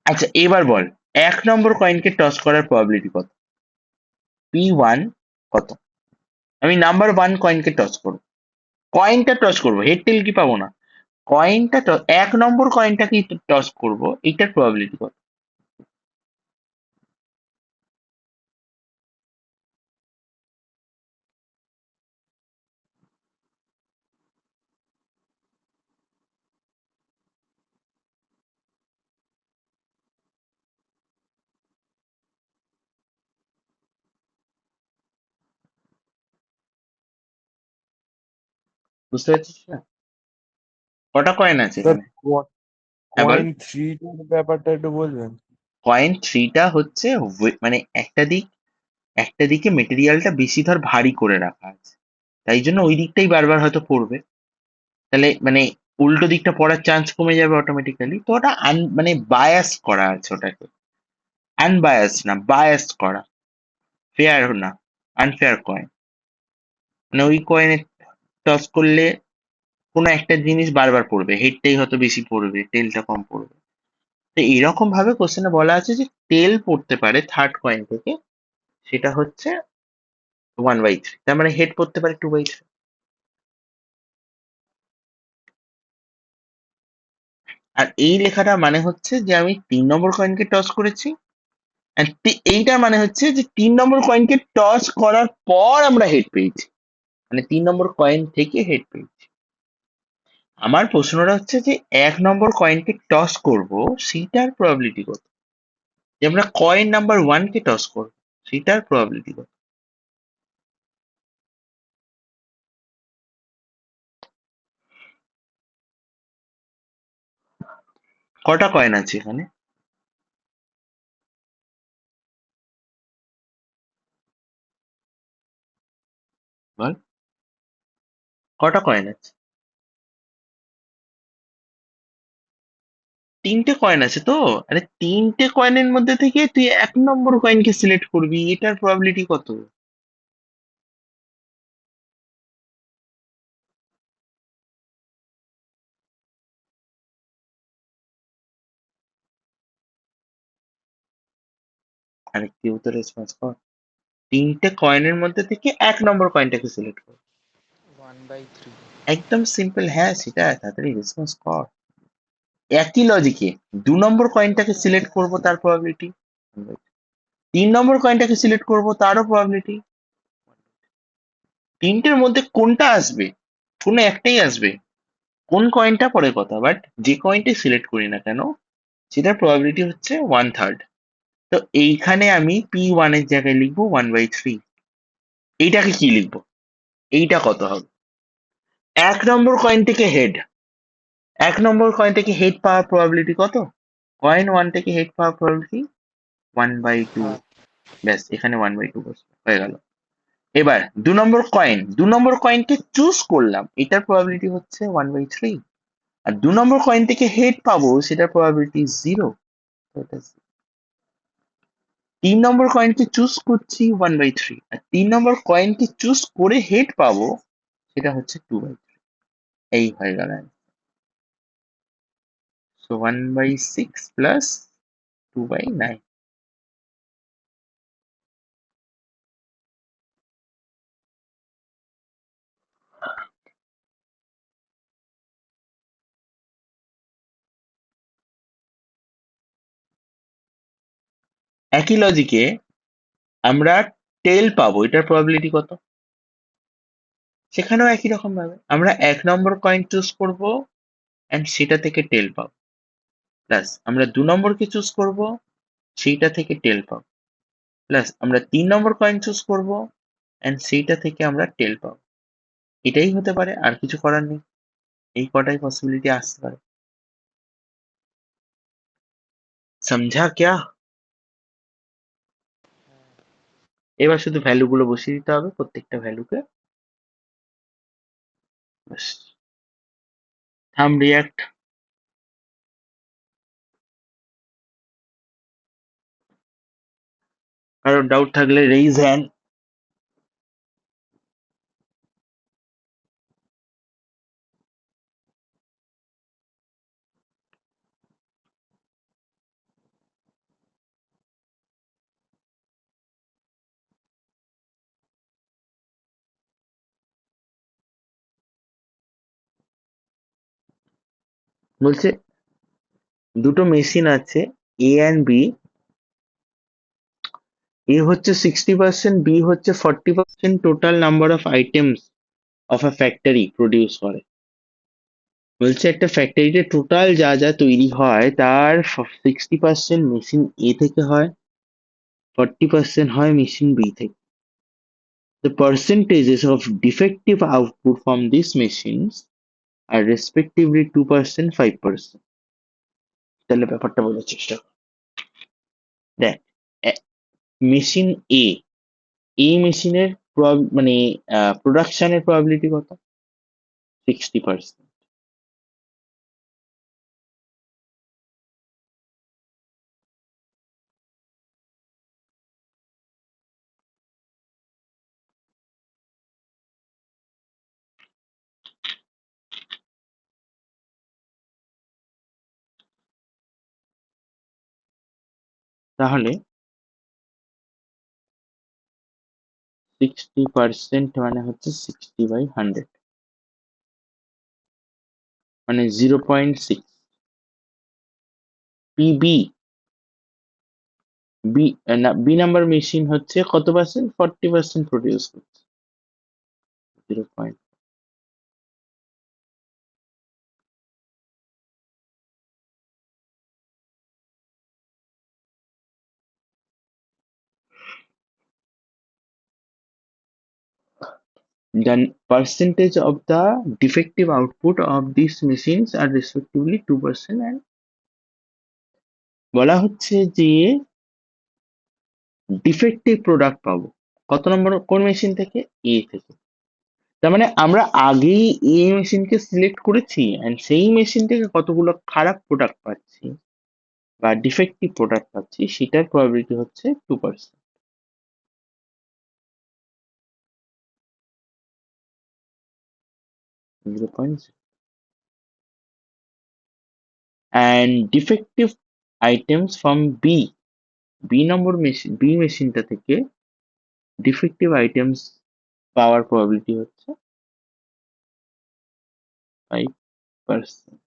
আচ্ছা এবার বল, 1 নম্বর কয়েনকে টস করার প্রবাবিলিটি কত? P1 কত? আমি নাম্বার 1 কয়েনকে টস করবো, কয়েনটা টস করবো, হেড টেল কি পাবো না, কয়েনটা 1 নম্বর কয়েনটাকে টস করবো, এইটার প্রবাবিলিটি কত? বুঝতে পারছিস না? কটা কয়েন আছে স্যার এখানে? হ্যাঁ বল। কয়েন থ্রিটার ব্যাপারটা একটু বলবেন? কয়েন থ্রিটা হচ্ছে মানে একটা দিকে মেটেরিয়ালটা বেশি ধর ভারী করে রাখা আছে, তাই জন্য ওই দিকটাই বারবার হয়তো পড়বে। তাহলে মানে উল্টো দিকটা পড়ার চান্স কমে যাবে অটোমেটিক্যালি। তো ওটা মানে বায়াস করা আছে ওটাকে, আনবায়াস না, বায়াস করা, ফেয়ার না, আনফেয়ার কয়েন। মানে ওই কয়েনে টস করলে কোনো একটা জিনিস বারবার পড়বে, হেডটাই হয়তো বেশি পড়বে, টেলটা কম পড়বে। তো এরকম ভাবে কোশ্চেনে বলা আছে যে টেল পড়তে পারে থার্ড কয়েন থেকে, সেটা হচ্ছে 1/3, তার মানে হেড পড়তে পারে 2/3। আর এই লেখাটা মানে হচ্ছে যে আমি 3 নম্বর কয়েনকে টস করেছি, and এইটার মানে হচ্ছে যে 3 নম্বর কয়েনকে টস করার পর আমরা হেড পেয়েছি, মানে 3 নম্বর কয়েন থেকে হেড পেয়েছি। আমার প্রশ্নটা হচ্ছে যে 1 নম্বর কয়েনকে টস করব, সেইটার প্রবাবিলিটি কত? যে আমরা কয়েন নাম্বার 1 কে টস করবো, সেটার প্রবাবিলিটি কত? কটা কয়েন আছে এখানে বল? কটা কয়েন আছে? 3টে কয়েন আছে তো। আরে 3টে কয়েনের মধ্যে থেকে তুই 1 নম্বর কয়েনকে সিলেক্ট করবি, এটার প্রবাবিলিটি কত? আরে কেউ তো রেসপন্স কর। 3টে কয়েনের মধ্যে থেকে 1 নম্বর কয়েনটাকে সিলেক্ট কর। 1/3। একদম সিম্পল, হ্যাঁ সেটা তাড়াতাড়ি রেসপন্স কর। একই লজিকে 2 নম্বর কয়েনটাকে সিলেক্ট করব, তার প্রবাবিলিটি। 3 নম্বর কয়েনটাকে সিলেক্ট করব, তারও প্রবাবিলিটি। 3টের মধ্যে কোনটা আসবে? কোনো একটাই আসবে। কোন কয়েনটা পরে কথা, বাট যে কয়েনটাই সিলেক্ট করি না কেন, সেটার প্রবাবিলিটি হচ্ছে 1/3। তো এইখানে আমি P1 এর জায়গায় লিখবো 1/3। এইটাকে কি লিখবো? এইটা কত হবে? 1 নম্বর কয়েন থেকে হেড, 1 নম্বর কয়েন থেকে হেড পাওয়ার প্রবাবিলিটি কত? কয়েন 1 থেকে হেড পাওয়ার প্রবাবিলিটি 1/2। হ্যাঁ। ব্যাস, এখানে 1/2 বসবে, হয়ে গেল। এবার 2 নম্বর কয়েনকে চুজ করলাম, এটার প্রবাবিলিটি হচ্ছে 1/3। আর 2 নম্বর কয়েন থেকে হেড পাবো, সেটার প্রবাবিলিটি 0। 3 নম্বর কয়েনকে চুজ করছি 1/3, আর 3 নম্বর কয়েনকে চুজ করে হেড পাবো, সেটা হচ্ছে 2/3। এই হয়ে গেল। So 1/6 plus 2/9। একই লজিকে আমরা টেল পাবো, এটার প্রবাবিলিটি কত? সেখানেও একই রকম ভাবে আমরা 1 নম্বর কয়েন চুজ করব এন্ড সেটা থেকে টেল পাবো, প্লাস আমরা 2 নম্বরকে চুজ করব, সেইটা থেকে টেল পাবো, প্লাস আমরা 3 নম্বর কয়েন চুজ করব এন্ড সেইটা থেকে আমরা টেল পাবো। এটাই হতে পারে, আর কিছু করার নেই। এই কটাই পসিবিলিটি আসতে পারে। সমঝা क्या? এবার শুধু ভ্যালু গুলো বসিয়ে দিতে হবে, প্রত্যেকটা ভ্যালুকে। ব্যাস। থাম রিয়াক্ট। কারো ডাউট থাকলে রেইজ হ্যান্ড। বলছে দুটো মেশিন আছে, এ অ্যান্ড বি। এ হচ্ছে 60%, বি হচ্ছে 40% total number of items of a factory produce করে। বলছে একটা ফ্যাক্টরিতে টোটাল যা যা তৈরি হয় তার 60% মেশিন এ থেকে হয়, 40% হয় মেশিন বি থেকে। The percentages of defective output from these machines are respectively 2%, 5%. তাহলে ব্যাপারটা বোঝার চেষ্টা কর। দেখ, মেশিন এ, এই মেশিনের মানে প্রোডাকশনের প্রবাবিলিটি কত? 60%। তাহলে 60% মানে হচ্ছে 60/100, মানে 0.6 পিবি। বি না, বি নাম্বার মেশিন হচ্ছে কত পার্সেন্ট? 40% প্রডিউস করছে, 0. The percentage of the defective output of these machines are respectively 2%, and বলা হচ্ছে যে ডিফেক্টিভ প্রোডাক্ট পাবো কত নম্বর, কোন মেশিন থেকে? এ থেকে। তার মানে আমরা আগেই এ মেশিনকে সিলেক্ট করেছি এন্ড সেই মেশিন থেকে কতগুলো খারাপ প্রোডাক্ট পাচ্ছি বা ডিফেক্টিভ প্রোডাক্ট পাচ্ছি, সেটার প্রবাবিলিটি হচ্ছে 2%। 0.0। and defective items from B number machine, B মেশিনটা থেকে ডিফেক্টিভ আইটেমস পাওয়ার প্রবাবিলিটি হচ্ছে 5%।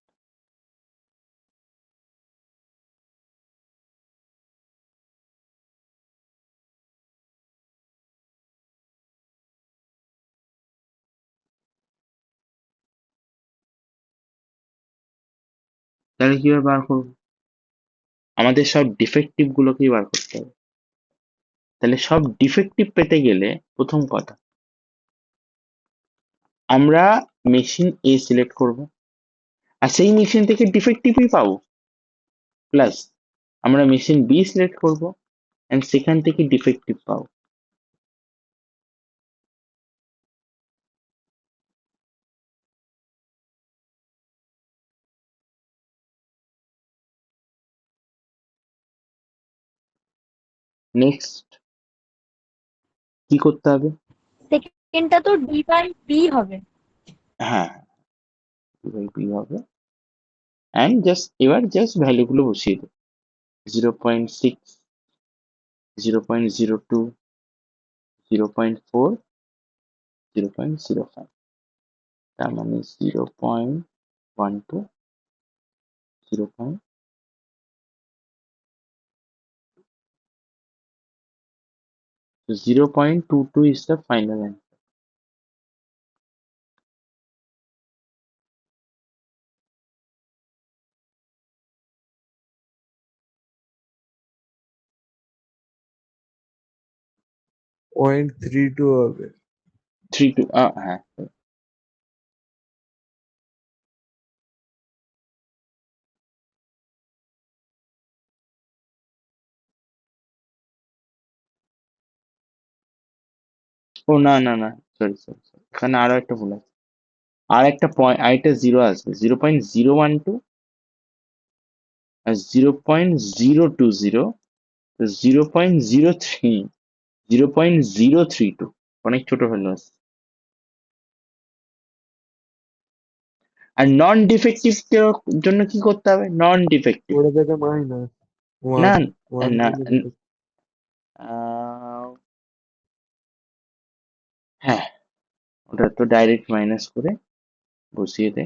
তাহলে কিভাবে বার করবো? আমাদের সব ডিফেক্টিভ গুলোকেই বার করতে হবে। তাহলে সব ডিফেক্টিভ পেতে গেলে প্রথম কথা, আমরা মেশিন এ সিলেক্ট করব, আর সেই মেশিন থেকে ডিফেক্টিভই পাবো, প্লাস আমরা মেশিন বি সিলেক্ট করব এন্ড সেখান থেকে ডিফেক্টিভ পাবো। নেক্সট কি করতে হবে? সেকেন্ডটা তো ডি বাই বি হবে। হ্যাঁ, বি হবে, এন্ড জাস্ট এবার জাস্ট ভ্যালু গুলো বসিয়ে দেবো। 0.6, 0.02, 0.4, 0.05, তার মানে 0.12, 0. So 0.22 is the final answer. .32 হবে। 32 হ্যাঁ, ও না না না, সরি সরি সরি, এখানে আরো একটা ভুল আছে। আর একটা পয়েন্ট, আরেকটা জিরো আসবে, 0.012 আর 0.020, 0.03, 0.032, অনেক ছোট ভ্যালু আছে। আর নন ডিফেক্টিভ জন্য কি করতে হবে? নন ডিফেক্টিভ ওটা থেকে মাইনাস না, 1, 1 না, থেকে defect। আহ, হ্যাঁ, ওটা তো ডাইরেক্ট মাইনাস করে বসিয়ে দে।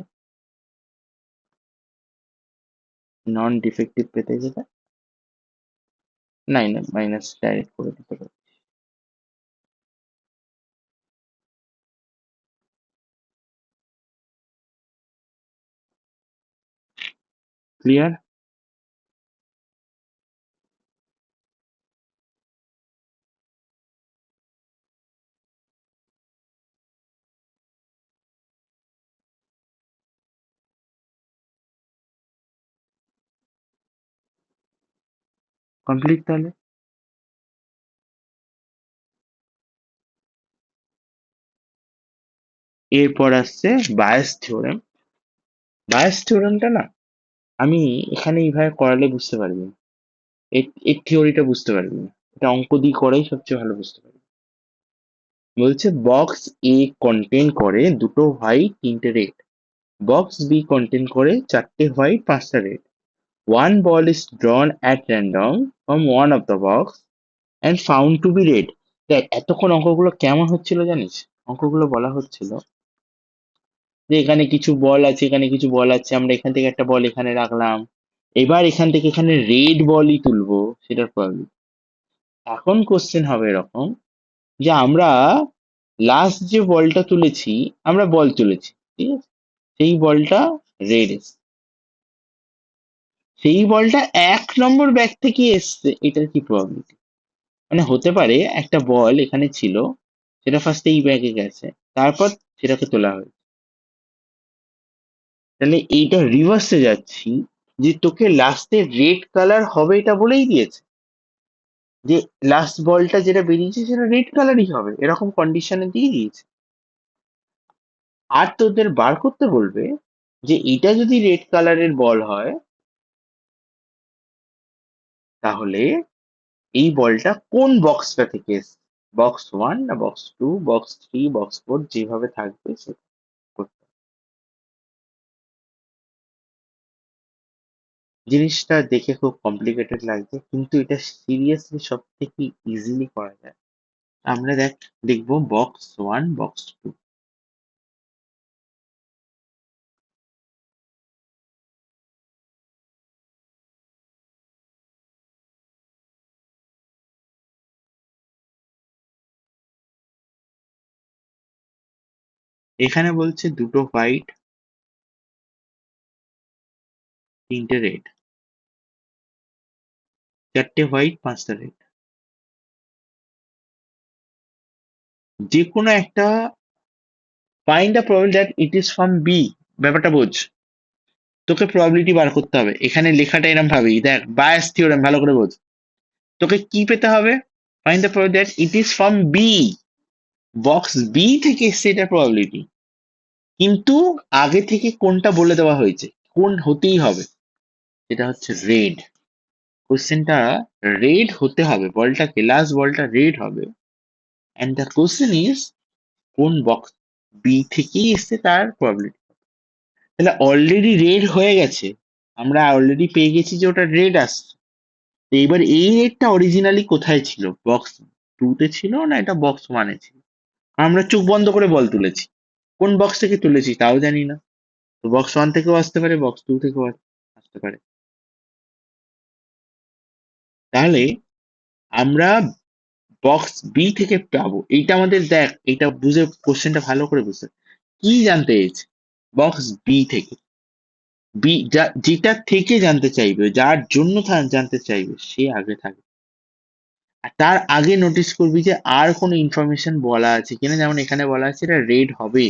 নন ডিফেক্টিভ পেতে গেলে নাই না, মাইনাস ডাইরেক্ট করে দিতে পারে। ক্লিয়ার? কমপ্লিট তাহলে। এরপর আসছে বায়াস থিওরেম। বায়াস থিওরেমটা না, আমি এখানে এইভাবে করালে বুঝতে পারবি না, এর থিওরিটা বুঝতে পারবি না, এটা অঙ্ক দিয়ে করাই সবচেয়ে ভালো বুঝতে পারবি। বলছে বক্স এ কন্টেন করে দুটো হোয়াইট তিনটে রেড, বক্স বি কন্টেন করে চারটে হোয়াইট পাঁচটা red. One ball is drawn at random from one of the box and found to be red. দেখ এতক্ষণ অঙ্কগুলো কেমন হচ্ছিল জানিস? অঙ্কগুলো বলা হচ্ছিল যে এখানে কিছু বল আছে, এখানে কিছু বল আছে, আমরা এখান থেকে একটা বল এখানে রাখলাম, এবার এখান থেকে এখানে রেড বলই তুলবো, সেটার প্রবলেম। এখন কোশ্চেন হবে এরকম যে আমরা লাস্ট যে বলটা তুলেছি, আমরা বল তুলেছি, ঠিক আছে, সেই বলটা রেড এসছে, সেই বলটা 1 নম্বর ব্যাগ থেকে এসছে, এটার কি প্রবলেম? মানে হতে পারে একটা বল এখানে ছিল, সেটা ফার্স্টে এই ব্যাগে গেছে, তারপর সেটাকে তোলা হয়েছে। তাহলে এইটা রিভার্সে যাচ্ছি, যে তোকে লাস্টে রেড কালার হবে এটা বলেই দিয়েছে, যে লাস্ট বলটা যেটা বেরিয়েছে সেটা রেড কালারই হবে, এরকম কন্ডিশনে দিয়ে দিয়েছে। আর তোদের বার করতে বলবে যে এটা যদি রেড কালারের বল হয়, তাহলে এই বলটা কোন বক্সটা থেকে এসছে, বক্স 1 না বক্স 2, বক্স 3, বক্স 4, যেভাবে থাকবে সেটা করতে হবে। জিনিসটা দেখে খুব কমপ্লিকেটেড লাগছে, কিন্তু এটা সিরিয়াসলি সব থেকে ইজিলি করা যায়। আমরা দেখবো বক্স 1, বক্স 2। এখানে বলছে দুটো হোয়াইট তিনটে রেড, চারটে হোয়াইট পাঁচটা রেড, যে কোনো একটা find the probability that it is from B. ব্যাপারটা বোঝ, তোকে প্রবাবিলিটি বার করতে হবে। এখানে লেখাটা এরকম ভাবি, দেখ বায়াস থিওরেম ভালো করে বোঝ। তোকে কি পেতে হবে? Find the probability that it is from B, box B থেকে এসছে, এটা প্রবাবিলিটি। কিন্তু আগে থেকে কোনটা বলে দেওয়া হয়েছে, কোন হতেই হবে, সেটা হচ্ছে রেড। কোশ্চেনটা রেড হতে হবে, বলটাকে লাস্ট বলটা রেড হবে, অ্যান্ড দ্য কোশ্চেন ইজ কোন বক্স বি থেকেই এসছে তার প্রবাবিলিটি। তাহলে অলরেডি রেড হয়ে গেছে, আমরা অলরেডি পেয়ে গেছি যে ওটা রেড আসছে। তো এবার এই রেডটা অরিজিনালি কোথায় ছিল, বক্স 2 তে ছিল না এটা বক্স 1-এ ছিল? আমরা চোখ বন্ধ করে বল তুলেছি, কোন বক্স থেকে তুলেছি তাও জানি না। তো বক্স 1 থেকেও আসতে পারে, বক্স 2 থেকেও আসতে পারে। তাহলে আমরা বক্স বি থেকে পাবো, এইটা আমাদের দেখ, এটা বুঝে কোশ্চেনটা ভালো করে বুঝতে কি জানতে চেয়েছে। বক্স বি থেকে, বি যেটা থেকে জানতে চাইবে, যার জন্য জানতে চাইবে সে আগে থাকে। আর তার আগে নোটিস করবি যে আর কোনো ইনফরমেশন বলা আছে কিনা, যেমন এখানে বলা আছে এটা রেড হবে,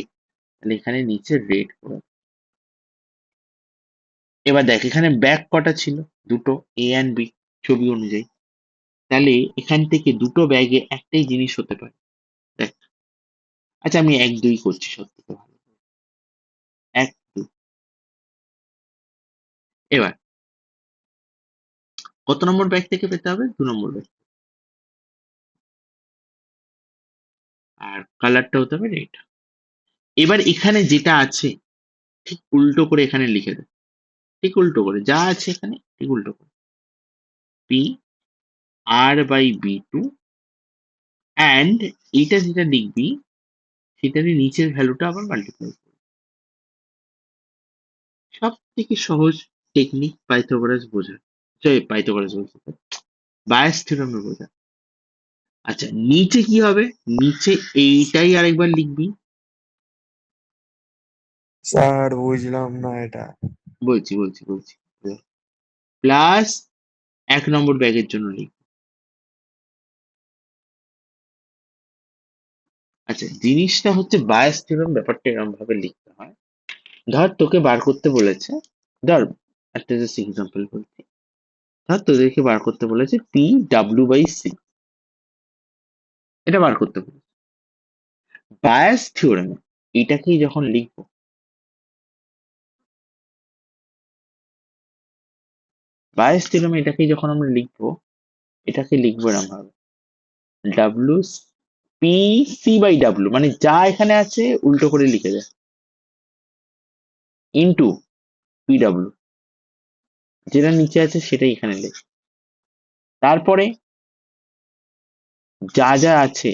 তাহলে এখানে নিচে রেড করে। এবার দেখ এখানে ব্যাগ কটা ছিল, দুটো, এ অ্যান্ড বি, ছবি অনুযায়ী। তাহলে এখান থেকে দুটো ব্যাগে একটাই জিনিস হতে পারে। দেখ, আচ্ছা আমি 1 2 করছি, সত্যি তো ভালো, 1 2। এবার কত নম্বর ব্যাগ থেকে পেতে হবে? 2 নম্বর ব্যাগ। আর কালারটা হতে হবে রেড। এবার এখানে যেটা আছে ঠিক উল্টো করে এখানে লিখে দে, ঠিক উল্টো করে যা আছে এখানে ঠিক উল্টো করে, P R by B, two and যেটা লিখবি সেটারই নিচের ভ্যালুটা আবার মাল্টিপ্লাই করবি। সব থেকে সহজ টেকনিক পাইথাগোরাস বোঝা, পাইথাগোরাস বলতে বায়াস থিওরেমে বোঝা। আচ্ছা নিচে কি হবে? নিচে এইটাই আরেকবার লিখবি। স্যার বুঝলাম না এটা। বলছি প্লাস 1 নম্বর ব্যাগের জন্য লিখবি। আচ্ছা জিনিসটা হচ্ছে বায়াস থিওরেম, ব্যাপারটা এরকম ভাবে লিখতে হয়। ধর তোকে বার করতে বলেছে, ধর একটা জাস্ট এক্সাম্পল বলছি, ধর তোদেরকে বার করতে বলেছে পি ডাব্লিউ বাই সি, এটা বার করতে বলেছে। বায়াস থিওরেমে এটাকেই যখন লিখবো, বায়াস থিওরেমে এটাকেই যখন আমরা লিখবো, এটাকে লিখবো এরকম ভাবে, W P C by W, মানে যা এখানে আছে উল্টো করে লিখে দেয়, ইন্টু পি ডাব্লিউ, যেটা নিচে আছে সেটাই এখানে লেখ। তারপরে যা যা আছে,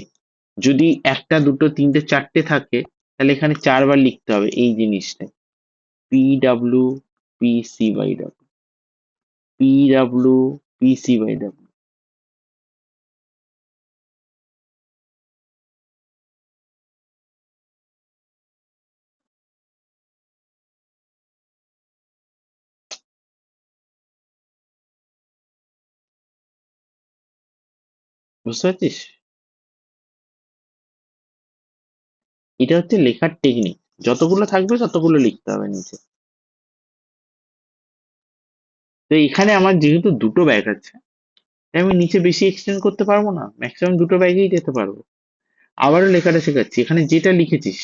যদি 1 2 3 4 থাকে তাহলে এখানে 4 বার লিখতে হবে এই জিনিসটা, P W P C by W, P W P C by W. বুঝতে পারছিস? এটা হচ্ছে লেখার টেকনিক, যতগুলো থাকবে ততগুলো লিখতে হবে নিচে। তো এখানে আমার যেহেতু দুটো ব্যাগ আছে, তাই আমি নিচে বেশি এক্সটেন্ড করতে পারবো না, ম্যাক্সিমাম দুটো ব্যাগেই যেতে পারবো। আবারও লেখাটা শেখাচ্ছি, এখানে যেটা লিখেছিস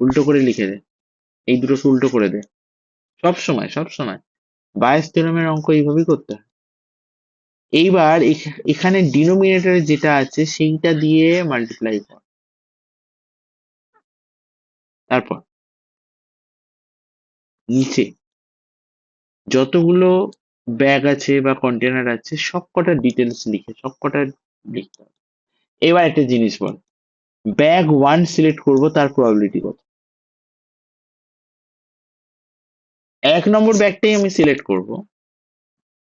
উল্টো করে লিখে দে, এই দুটোকে উল্টো করে দে, সব সময় বায়াস থিওরেমের অঙ্ক এইভাবেই করতে হয়। এইবার এখানে ডিনোমিনেটরে যেটা আছে সেইটা দিয়ে মাল্টিপ্লাই কর। তারপর নিচে যতগুলো ব্যাগ আছে বা কন্টেনার আছে সব কটা ডিটেলস লিখে সব কটা লিখতে হবে। এবার একটা জিনিস বল, ব্যাগ 1 সিলেক্ট করব, তার প্রবাবিলিটি কত? 1 নম্বর ব্যাগটাই আমি সিলেক্ট করব,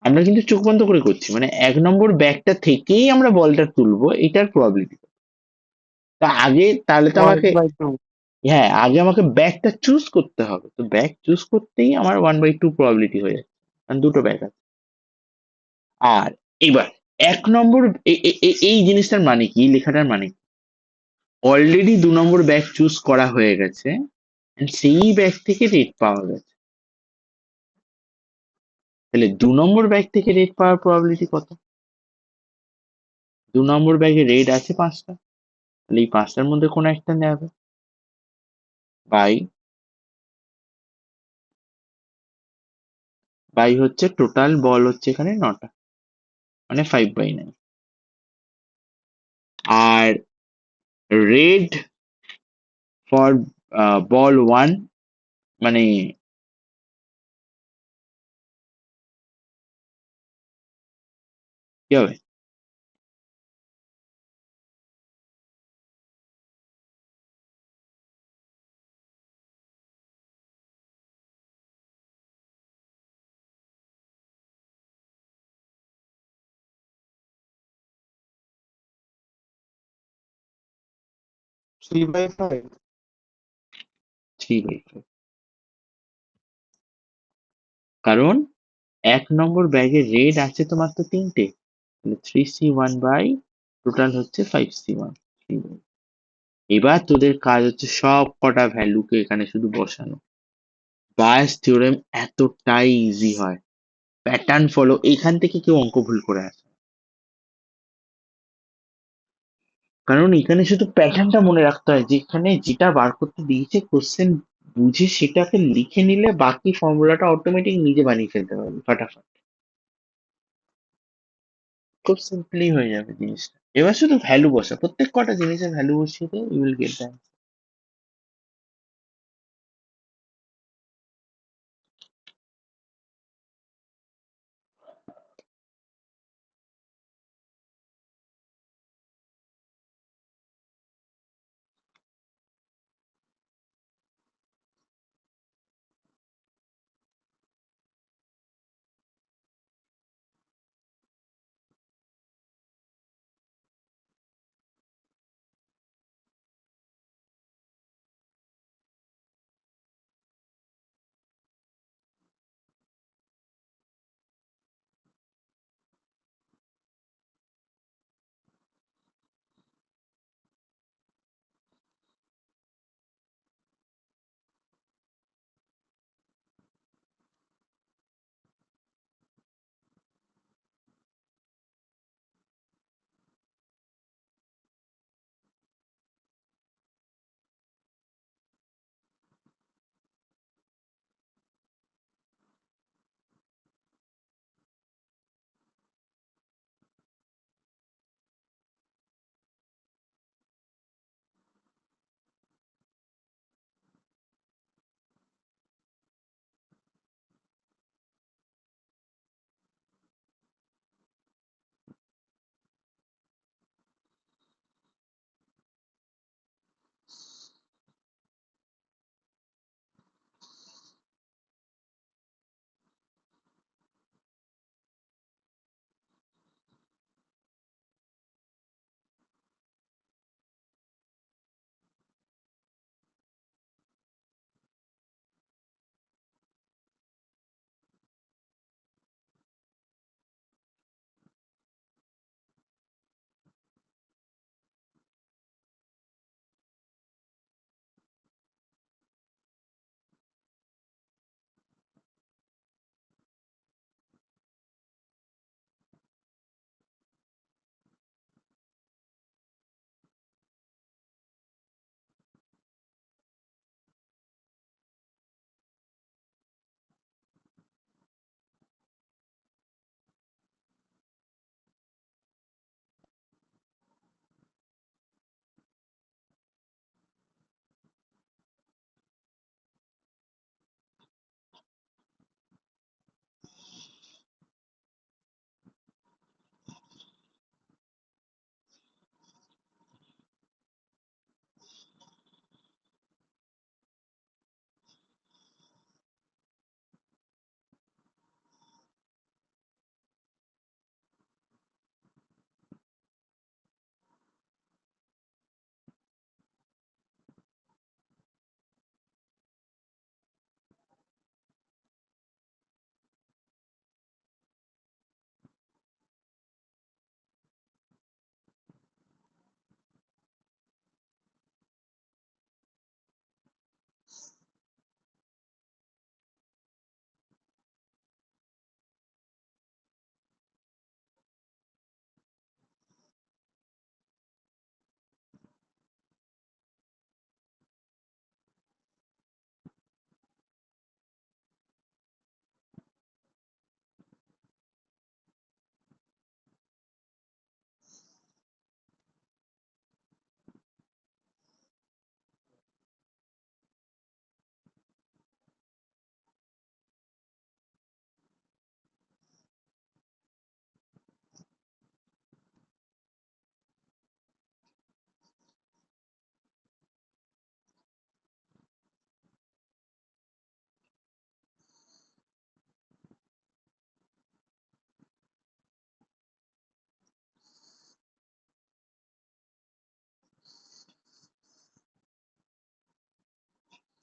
আমরা কিন্তু চোখ বন্ধ করে করছি, মানে 1 নম্বর ব্যাগটা থেকেই আমরা বলটা তুলবো, এটার প্রবাবিলিটি। তা আগে তাহলে তো ওয়ান আমাকে, বাই টু হ্যাঁ আগে আমাকে ব্যাগটা চুজ করতে হবে, তো ব্যাগ চুজ করতেই আমার 1/2 প্রবাবিলিটি হয়ে যাচ্ছে, কারণ দুটো ব্যাগ আছে। আর এবার 1 নম্বর, এই জিনিসটার মানে কি, লেখাটার মানে কি, অলরেডি 2 নম্বর ব্যাগ চুজ করা হয়ে গেছে, and সেই ব্যাগ থেকে রেট পাওয়া গেছে, তাহলে 2 নম্বর ব্যাগ থেকে রেট পাওয়ার প্রবাবিলিটি কত? 2 নম্বর ব্যাগে রেড আছে 5টা, তাহলে এই 5টার মধ্যে কোনো একটা নেবে, বাই বাই হচ্ছে টোটাল বল হচ্ছে এখানে 9টা, মানে 5/9। আর রেড ফর বল 1, মানে কি হবে? 3/5। 3/5। কারণ 1 নম্বর ব্যাগে রেড আছে তো মাত্র 3টে, তাহলে 3c1 বাই টোটাল হচ্ছে 5c1। এবার তোদের কাজ হচ্ছে সব কটা ভ্যালুকে এখানে শুধু বসানো। বায়াস থিওরেম এতটাই ইজি হয়, প্যাটার্ন ফলো, এখান থেকে কেউ অঙ্ক ভুল করে আসে না। কারণ এখানে শুধু প্যাটার্নটা মনে রাখতে হয়, যেখানে যেটা বার করতে দিয়েছে কোশ্চেন বুঝে সেটাকে লিখে নিলে বাকি ফর্মুলাটা অটোমেটিক নিজে বানিয়ে ফেলতে পারবে ফাটাফাট। খুব সিম্পলি হয়ে যাবে জিনিসটা। এবার শুধু ভ্যালু বসা, প্রত্যেক কটা জিনিসের ভ্যালু বসিয়ে দেয়, you will get that.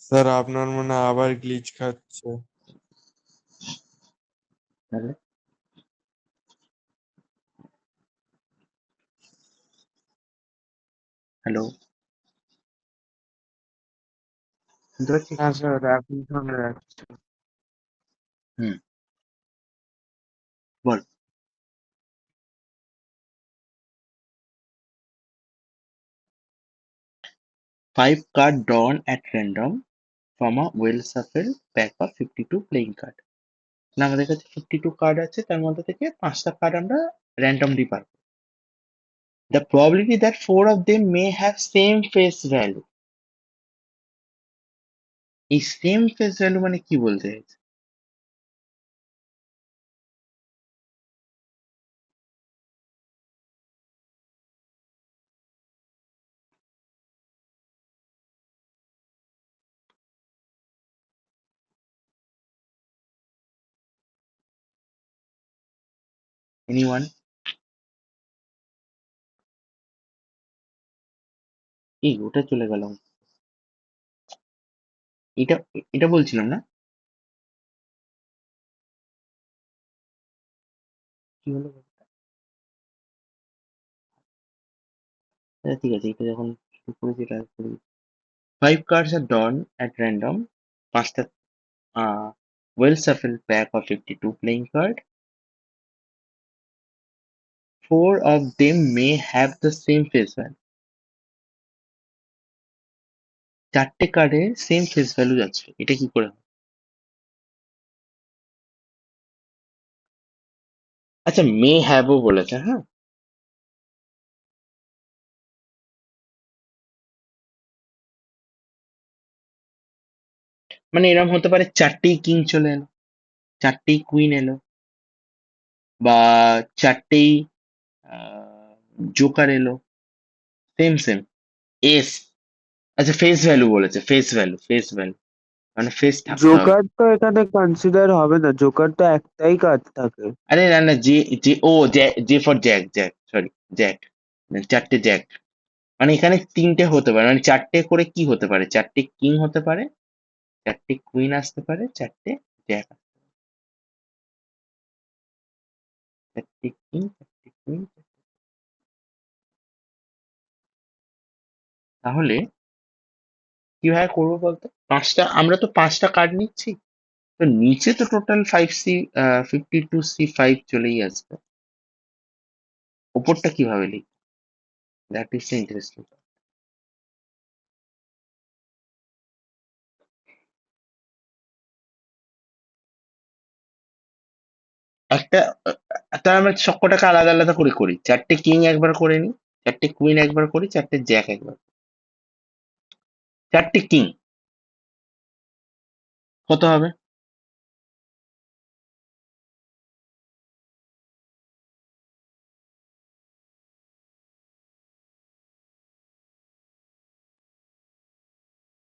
Sir আপনার মনে হয় আবার গ্লিচ খাচ্ছে। তাহলে হ্যালো, শুনতে পাচ্ছিস? হ্যাঁ স্যার, এখন শোনা যাচ্ছে। হুম, বল। 5 card drawn at random from a well-shuffled pack of 52 playing card. না, আমাদের কাছে 52 কার্ড আছে, তার মধ্যে থেকে 5টা কার্ড আমরা র্যান্ডমলি পাবো। The probability that 4 of them may have same face value. এই সেম ফেস ভ্যালু মানে কি বলতে চাইছে? এনিওয়ান? এই ওটা চলে গেল। এটা এটা বলছিলাম না? কি হলো? আচ্ছা, ঠিক আছে, এটা যখন শুরু করেছি এটা করি। 5 cards are drawn at random. 5টা well shuffled pack of 52 playing card. 4 of them may have the same face value. 4টে কার্ডের সেম ফেস ভ্যালু আছে, এটা কি করে হয়? আচ্ছা, মে হ্যাভও বলেছে, হ্যাঁ। মানে এরকম হতে পারে 4টেই কিং চলে এলো, 4টেই কুইন এলো, বা 4টেই জোকার এলো, সেম সেম এস। আচ্ছা, ফেস ভ্যালু বলেছে, ফেস ভ্যালু, ফেস ভ্যালু মানে ফেস থাকতে হবে। জোকার তো এখানে কনসিডার হবে না, জোকার তো একটাই কার্ড থাকে। আরে না না, যে যে ও J for Jack, Jack sorry, Jack, 4টে জ্যাক। মানে এখানে 3টে হতে পারে, মানে 4টে করে কি হতে পারে, 4টে কিং হতে পারে, 4টে কুইন আসতে পারে, 4টে জ্যাক, 4টে কিং, 4টে কুইন। তাহলে কিভাবে করবো বলতো? আমরা তো 5টা কার্ড নিচ্ছি, তো নিচে তো টোটাল 52C5 চলেই আসবে। ওপরটা কিভাবে লিখবো? That is interesting. একটা তাহলে আমরা সবকটাকে আলাদা আলাদা করে করি। 4টে কিং একবার করে নিই, 4টে কুইন একবার করি, 4টে জ্যাক একবার। 4টে কিং কত হবে?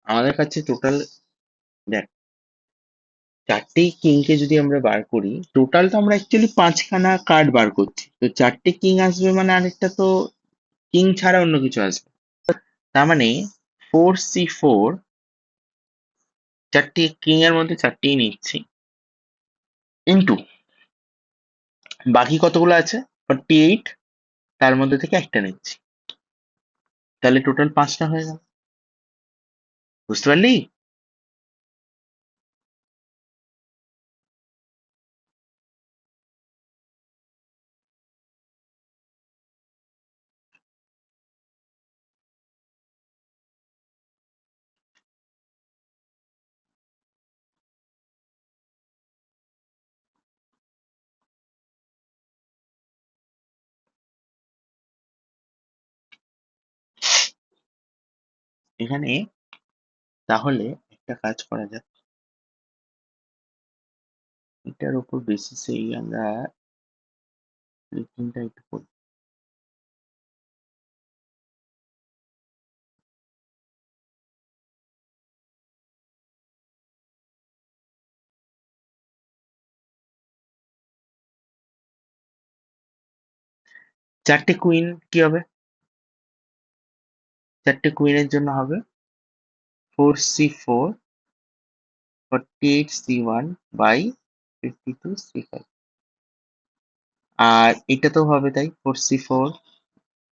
আমাদের কাছে টোটাল, দেখ, 4টে কিংকে যদি আমরা বার করি, টোটাল তো আমরা অ্যাকচুয়ালি 5খানা কার্ড বার করছি, তো 4টে কিং আসবে মানে আরেকটা তো কিং ছাড়া অন্য কিছু আসবে। তার মানে 4C4, 4টে কিং এর মধ্যে 4টেই নিচ্ছি, ইন্টু বাকি কতগুলো আছে 48, তার মধ্যে থেকে একটা নিচ্ছি, তাহলে টোটাল 5টা হয়ে গেল। বুঝতে পারলি? এখানে তাহলে একটা কাজ করা যাক, এটার উপর বেসিসেই আমরা লিখিংটা একটু করি। চারটে কুইন কি হবে? 4টে কুইনের জন্য হবে 4C4 48C1/52C5, আর এটা তো হবে তাই 4C4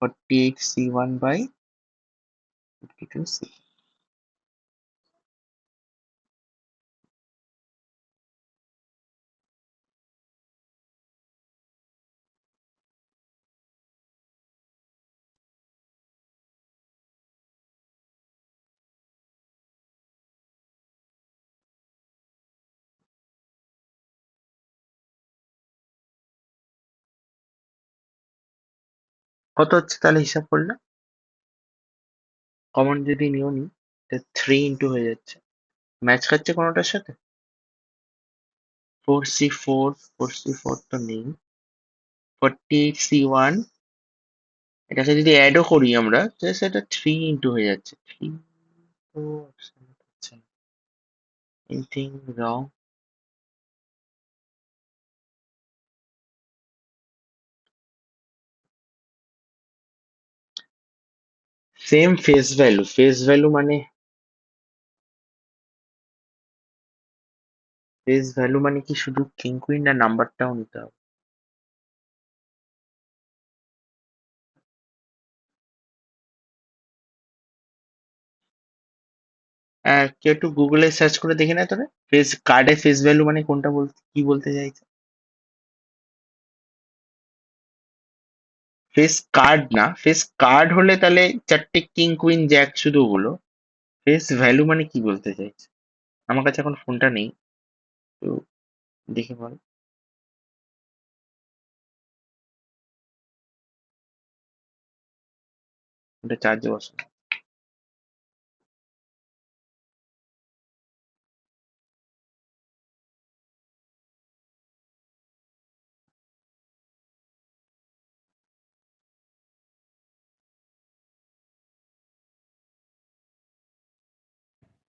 48C1/52C। কত হচ্ছে তাহলে হিসাব করলে? কমন যদি নিও নি, 3 হয়ে যাচ্ছে। ম্যাচ খাচ্ছে কোনোটার সাথে? 4C4 তো নেই। 48C1, এটাকে যদি অ্যাডও করি আমরা, সেটা 3 হয়ে যাচ্ছে। 3 তো option হচ্ছে না। Anything wrong? Same face value মানে কি শুধু কিং কুইন না নাম্বারটাও নিতে হবে? কেউ একটু গুগলে সার্চ করে দেখে নেয় তোরা, কার্ডের ফেস ভ্যালু মানে কোনটা, কি বলতে চাইছে? ফেস কার্ড না, ফেস কার্ড হলে তাহলে চারটে কিং কুইন জ্যাক শুধু হলো। ফেস ভ্যালু মানে কি বলতে চাইছে? আমার কাছে এখন ফোনটা নেই, তো দেখে বল। ওটা চার্জে বসো।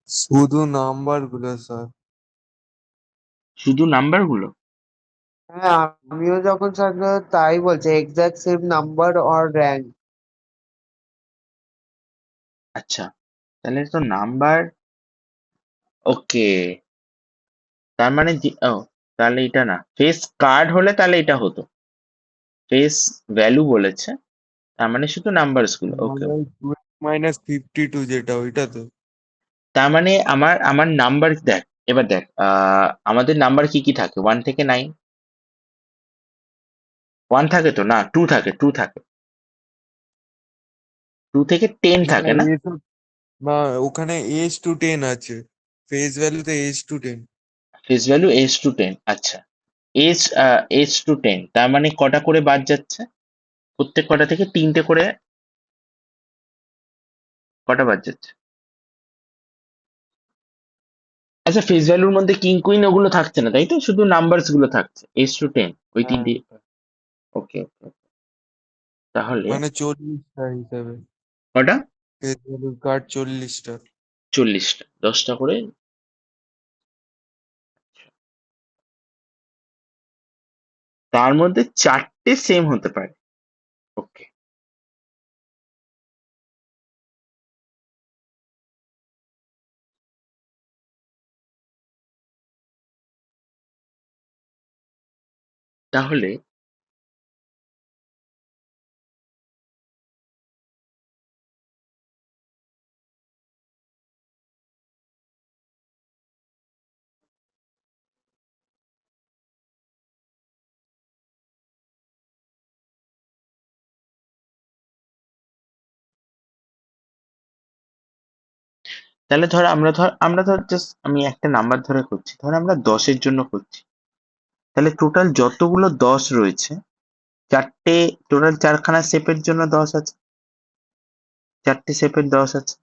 শুধু নাম্বার গুলো স্যার। শুধু নাম্বার গুলো? হ্যাঁ, আমিও যখন সার্চ তাই বলছে exact same number or rank. আচ্ছা, তাহলে তো নাম্বার। ওকে, তার মানে তাহলে এটা না, ফেস কার্ড হলে তাহলে এটা হতো। ফেস ভ্যালু বলেছে, তার মানে শুধু নাম্বারস গুলো। ওকে, মানে -52 যেটা ওইটা তো। তার মানে আমার আমার নাম্বার দেখ। এবার দেখ, আমাদের নাম্বার কি কি থাকে? 1 থেকে 9? 1 থাকে তো না, 2 থাকে। 2 থেকে 10 না থাকে না? এসব না, ওখানে H to 10 আছে, ফেস ভ্যালুতে H to 10। Face value H to 10। আচ্ছা, H to 10, তার মানে কটা করে বাদ যাচ্ছে? প্রত্যেক কটা থেকে 3টে করে কটা বাদ যাচ্ছে? আচ্ছা, ফেস ভ্যালুর মধ্যে কিং কুইন ওগুলো থাকছে না তাই তো, শুধু নাম্বারস গুলো থাকছে H to 10, ওই হ্যাঁ, 3টে। ওকে ওকে, তাহলে মানে 40টা হিসাবে। কটা? ফেস ভ্যালুর কার্ড 40টা। 40টা, 10টা করে। তার মধ্যে 4টে সেম হতে পারে। ওকে, তাহলে আমরা ধর জাস্ট আমি একটা নাম্বার ধরে করছি, ধর আমরা 10-এর জন্য করছি। তাহলে টোটাল যতগুলো 10 রয়েছে, চারটে, টোটাল 4খানা শেপের জন্য 10 আছে, 4টে শেপের 10 আছে।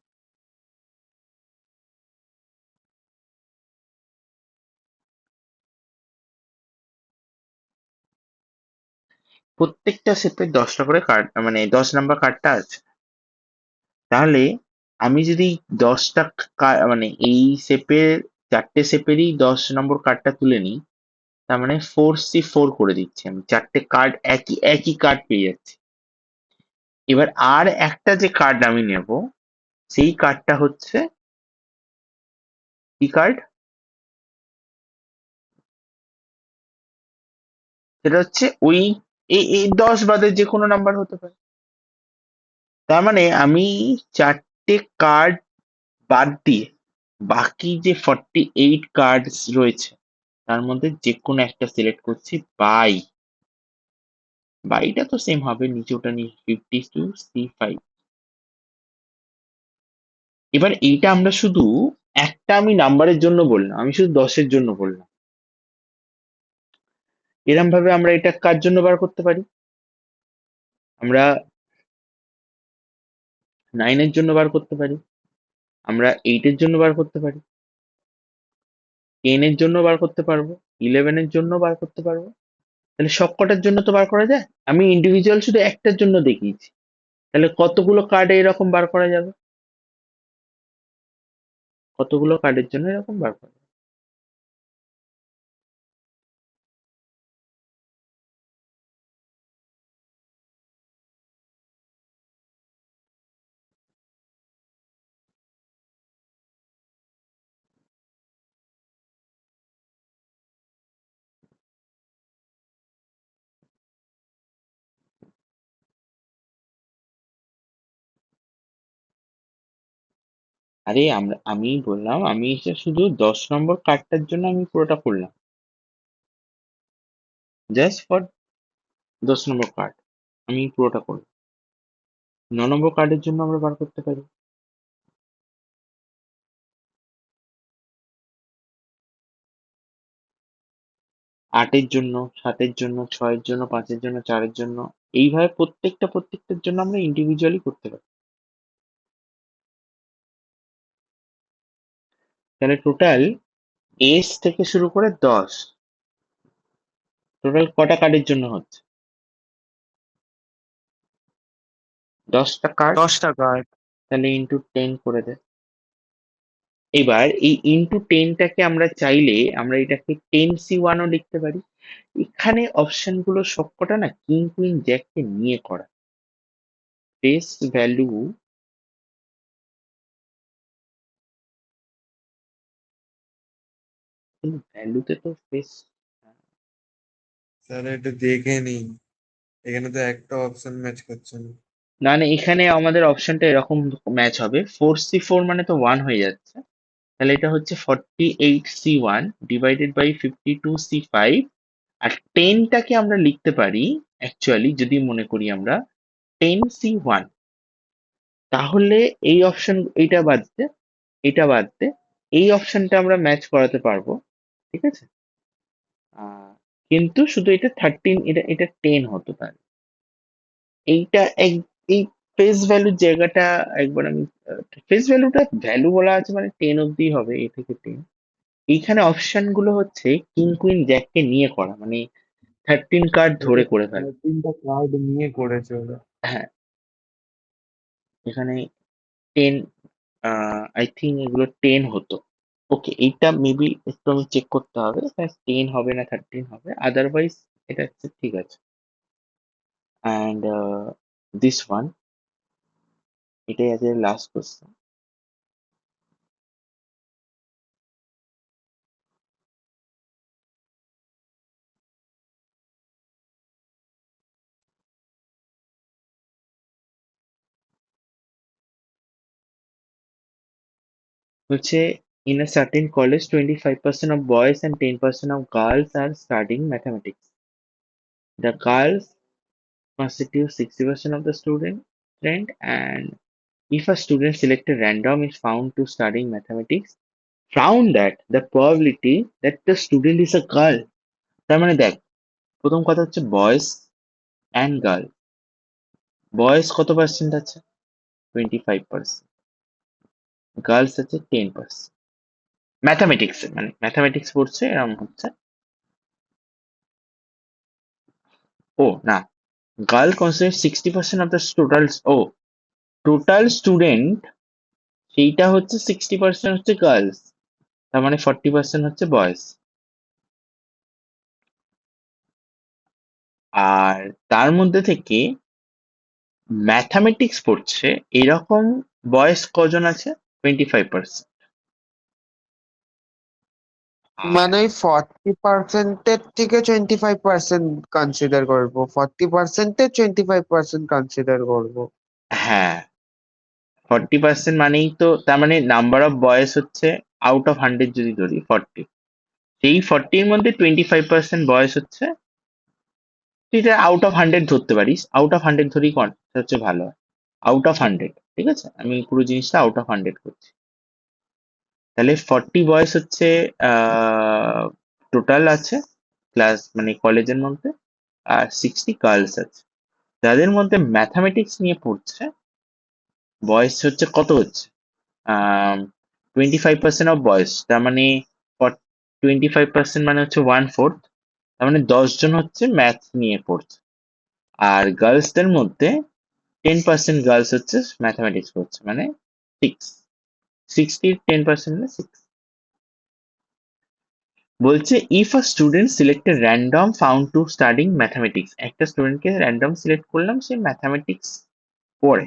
প্রত্যেকটা শেপের 10টা করে কার্ড, মানে 10 নাম্বার কার্ডটা আছে। তাহলে আমি যদি 10টা মানে এই শেপের, 4টে শেপেরই 10 নম্বর কার্ডটা তুলে নিই, তার মানে 4C4 করে দিচ্ছি আমি, 4টে কার্ড একই একই কার্ড পেয়ে যাচ্ছি। এবার আর একটা যে কার্ড আমি নেব, সেই কার্ডটা হচ্ছে কি কার্ড? সেটা হচ্ছে ওই এই 10 বাদে যে কোনো নাম্বার হতে পারে। তার মানে আমি 4টে কার্ড বাদ দিয়ে বাকি যে 48 কার্ড রয়েছে তার মধ্যে যে কোনো একটা সিলেক্ট করছি বাই। বাইটা তো সেম হবে, নিচে ওটা নিয়ে 52C5। এবার এইটা আমরা শুধু একটা আমি নাম্বারের জন্য বললাম, আমি শুধু 10-এর জন্য বললাম। এরম ভাবে আমরা এটা কার জন্য বার করতে পারি? আমরা 9-এর জন্য বার করতে পারি, আমরা 8-এর জন্য বার করতে পারি, 10-এর জন্য বার করতে পারবো, 11-এর জন্য বার করতে পারবো। তাহলে সবকটার জন্য তো বার করা যায়। আমি ইন্ডিভিজুয়াল শুধু একটার জন্য দেখিয়েছি, তাহলে কতগুলো কার্ড এরকম বার করা যাবে? কতগুলো কার্ডের জন্য এরকম বার করা যাবে? আরে আমি বললাম আমি এটা শুধু 10 নম্বর কার্ডটার জন্য আমি পুরোটা করলাম, জাস্ট ফর 10 নম্বর কার্ড আমি পুরোটা করলাম। 9 নম্বর কার্ডের জন্য আমরা বার করতে পারি, 8-এর জন্য, 7-এর জন্য, 6-এর জন্য, 5-এর জন্য, 4-এর জন্য, এইভাবে প্রত্যেকটার জন্য আমরা ইন্ডিভিজুয়ালি করতে পারি। তাহলে টোটাল এস থেকে শুরু করে 10, টোটাল কটা কার্ডের জন্য হচ্ছে? 10টা কার্ড। 10টা কার্ড। তাহলে ইন্টু 10 করে দে। এবার এই ইন্টু 10টাকে আমরা চাইলে আমরা এটাকে 10C1ও লিখতে পারি। এখানে অপশন গুলো সবকটা না কিং কুইন জ্যাককে নিয়ে করা। ফেস ভ্যালু ভ্যালুতে তো ফেস, স্যার একটু দেখে নিন, এখানে তো একটা অপশন ম্যাচ করছে না। না না এখানে আমাদের অপশনটা এরকম ম্যাচ হবে, 4C4 মানে তো 1 হয়ে যাচ্ছে। তাহলে এটা হচ্ছে 48C1 ডিভাইডেড বাই 52C5। আর 10টাকে আমরা লিখতে পারি অ্যাকচুয়ালি যদি মনে করি আমরা 10C1। তাহলে এই অপশন এইটা বাদ দে, এটা বাদ দে, এই অপশনটা আমরা ম্যাচ করাতে পারবো, ঠিক আছে। কিন্তু শুধু এটা 13, এটা 10 হতো। তাহলে এইটা এই ফেস ভ্যালুর জায়গাটা একবার আমি, ফেস ভ্যালুটা ভ্যালু বলা আছে মানে 10 অব্দি হবে, এ থেকে 10। এইখানে অপশন গুলো হচ্ছে কিং কুইন জ্যাককে নিয়ে করা, মানে 13 কার্ড ধরে করে ফেলা। 3টা কার্ড নিয়ে করেছে ওরা। হ্যাঁ, এখানে 10, আই থিঙ্ক এগুলো 10 হতো। ওকে, এইটা মেবি একটু আমি চেক করতে হবে 10 হবে না 13 হবে, আদারওয়াইজ এটা হচ্ছে ঠিক আছে। অ্যান্ড দিস ওয়ান, এটাই আছে লাস্ট কোশ্চেন। বলছে in a certain college 25% of boys and 10% of girls are studying mathematics. The girls constitute 60% of the student, and if a student selected random is found to studying mathematics, found that the probability that the student is a girl, তার মানে দেখ প্রথম কথা হচ্ছে boys and girl. Boys কত percent আছে? 25%। Girls আছে 10%। Mathematics মানে ম্যাথামেটিক্স পড়ছে এরকম হচ্ছে। ও না, girl consider 60% of the total student, সেইটা হচ্ছে 60% হচ্ছে গার্লস, তার মানে 40% হচ্ছে বয়েজ। আর তার মধ্যে থেকে ম্যাথামেটিক্স পড়ছে এরকম বয়েজ কজন আছে? 25%। মানে ওই 40%-এর থেকে 25% কনসিডার করবো, 40%-এর 25% কনসিডার করবো। হ্যাঁ, 40% মানেই তো, তার মানে নাম্বার অফ বয়েজ হচ্ছে আউট অফ 100 যদি ধরি 40, সেই 40-র মধ্যে 25% বয়েজ হচ্ছে, তুই এটা আউট অফ 100 ধরতে পারিস, আউট অফ 100 ধরেই হচ্ছে ভালো হয়। আউট অফ 100, ঠিক আছে, আমি পুরো জিনিসটা আউট অফ 100 করছি। তাহলে 40 বয়েজ হচ্ছে টোটাল আছে ক্লাস মানে কলেজের মধ্যে, আর 60 গার্লস আছে। যাদের মধ্যে ম্যাথামেটিক্স নিয়ে পড়ছে বয়েস হচ্ছে কত হচ্ছে, 25% অফ বয়েস, তার মানে 25% মানে হচ্ছে 1/4, তার মানে 10 জন হচ্ছে ম্যাথ নিয়ে পড়ছে। আর গার্লসদের মধ্যে 10% গার্লস হচ্ছে ম্যাথামেটিক্স পড়ছে, মানে 60 10% মানে 6। বলছে if a student selected random found to studying mathematics, একটা স্টুডেন্টকে র্যান্ডম সিলেক্ট করলাম, সে ম্যাথামেটিক্স পড়ে,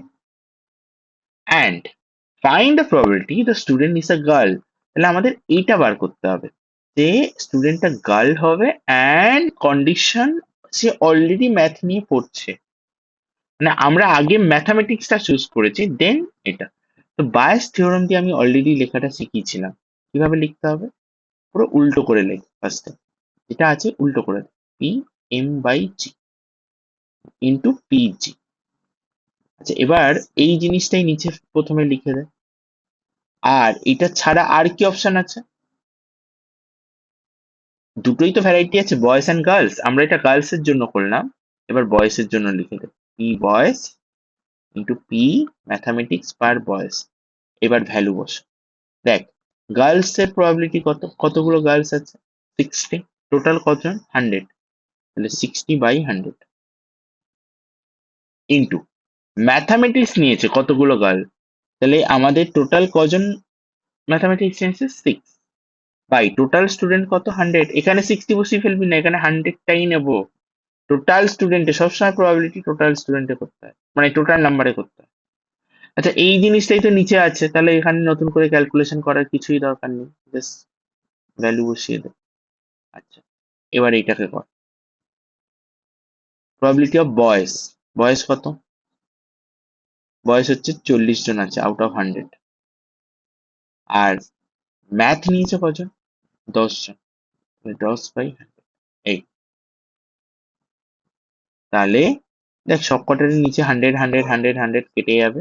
and find the probability the student is a girl, তাহলে আমাদের এইটা বার করতে হবে যে স্টুডেন্টটা গার্ল হবে, and condition say already math নিয়ে পড়ছে, মানে আমরা আগে ম্যাথামেটিক্সটা চুজ করেছি দেন এটা। তো বায়াস থিওরাম দিয়ে আমি অলরেডি লেখাটা শিখিয়েছিলাম কিভাবে লিখতে হবে, পুরো উল্টো করে লেখ ফার্স্টে, যেটা আছে উল্টো করে দে, P M by G into P G. আচ্ছা, এবার এই জিনিসটাই নিচে প্রথমে লিখে দেয়। আর এটা ছাড়া আর কি অপশন আছে, দুটোই তো ভ্যারাইটি আছে, বয়েজ অ্যান্ড গার্লস, আমরা এটা গার্লস এর জন্য করলাম, এবার বয়েজ এর জন্য লিখে দেব, P boys into P mathematics per boys. এবার ভ্যালু বস, দেখ গার্লস এর প্রবাবিলিটি কত, কতগুলো গার্লস আছে 60, টোটাল কতজন 100, তাহলে 60/100 ইন্টু ম্যাথামেটিক্স নিয়েছে কতগুলো গার্ল, তাহলে আমাদের টোটাল কজন ম্যাথামেটিক্স নিয়েছে 6, বাই টোটাল স্টুডেন্ট কত 100, এখানে 60 বসিয়ে ফেলবি না, এখানে 100টাই নেবো। টোটাল স্টুডেন্টে সবসময় প্রবাবিলিটি টোটাল স্টুডেন্টে করতে হয়, মানে টোটাল নাম্বারে করতে হয়। আচ্ছা, এই জিনিসটাই তো নিচে আছে, তাহলে এখানে নতুন করে ক্যালকুলেশন করার কিছুই দরকার নেই, জাস্ট ভ্যালু বসিয়ে দে। আচ্ছা, এবার এইটাকে কর, প্রবাবিলিটি অফ বয়েস, বয়েস কত, বয়েস হচ্ছে 40 জন আছে আউট অফ 100, আর ম্যাথ নিয়েছে কজন 10 জন, 10/100, এই, তাহলে দেখ সবকটারই নিচে 100 100 100 100 কেটে যাবে,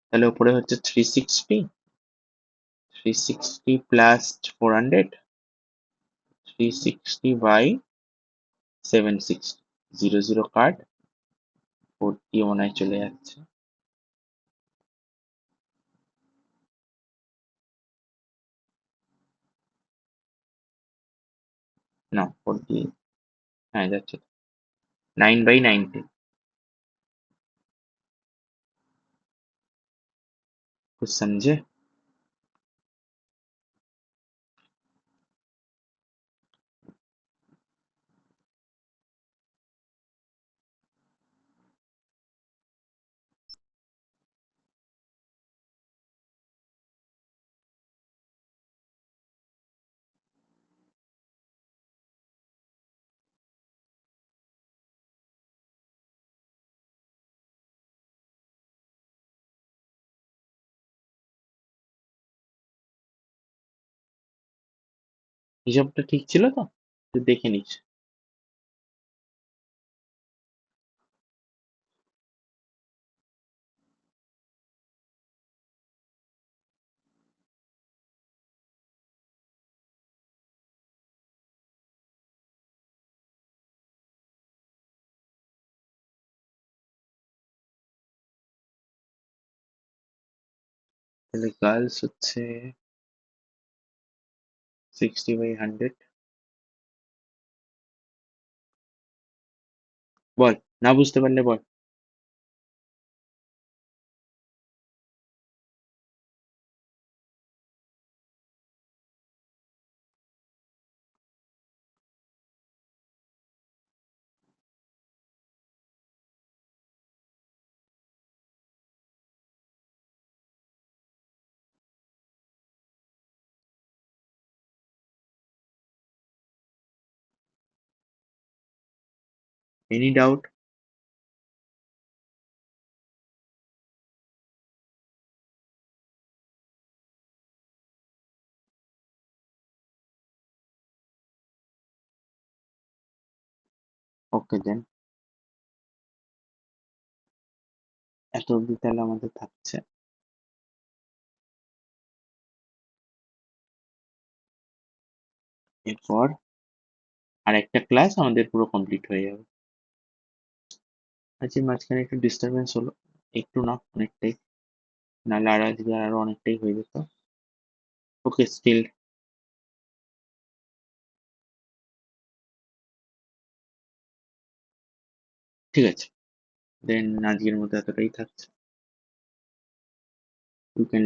তাহলে উপরে হচ্ছে 360, 360 প্লাস 400, 360/760, 0 0 কাট, 40 মনে হয় চলে যাচ্ছে, না 40, হ্যাঁ যাচ্ছে, 9/90, कुछ समझे? হিসাবটা ঠিক ছিল তো, তুই দেখে নিস। তাহলে গার্লস হচ্ছে 60/100, বল, না বুঝতে পারলে বল। Any doubt? ওকে দেন, এত অবধি তাহলে আমাদের থাকছে। এরপর আর একটা ক্লাস আমাদের পুরো কমপ্লিট হয়ে যাবে। আজকে মাঝখানে একটু ডিস্টারবেন্স হলো, একটু না অনেকটাই, নাহলে আর আজকে আরো অনেকটাই হয়ে যেত। ওকে, স্টিল ঠিক আছে, দেন আজকের মতো এতটাই থাকছে। You can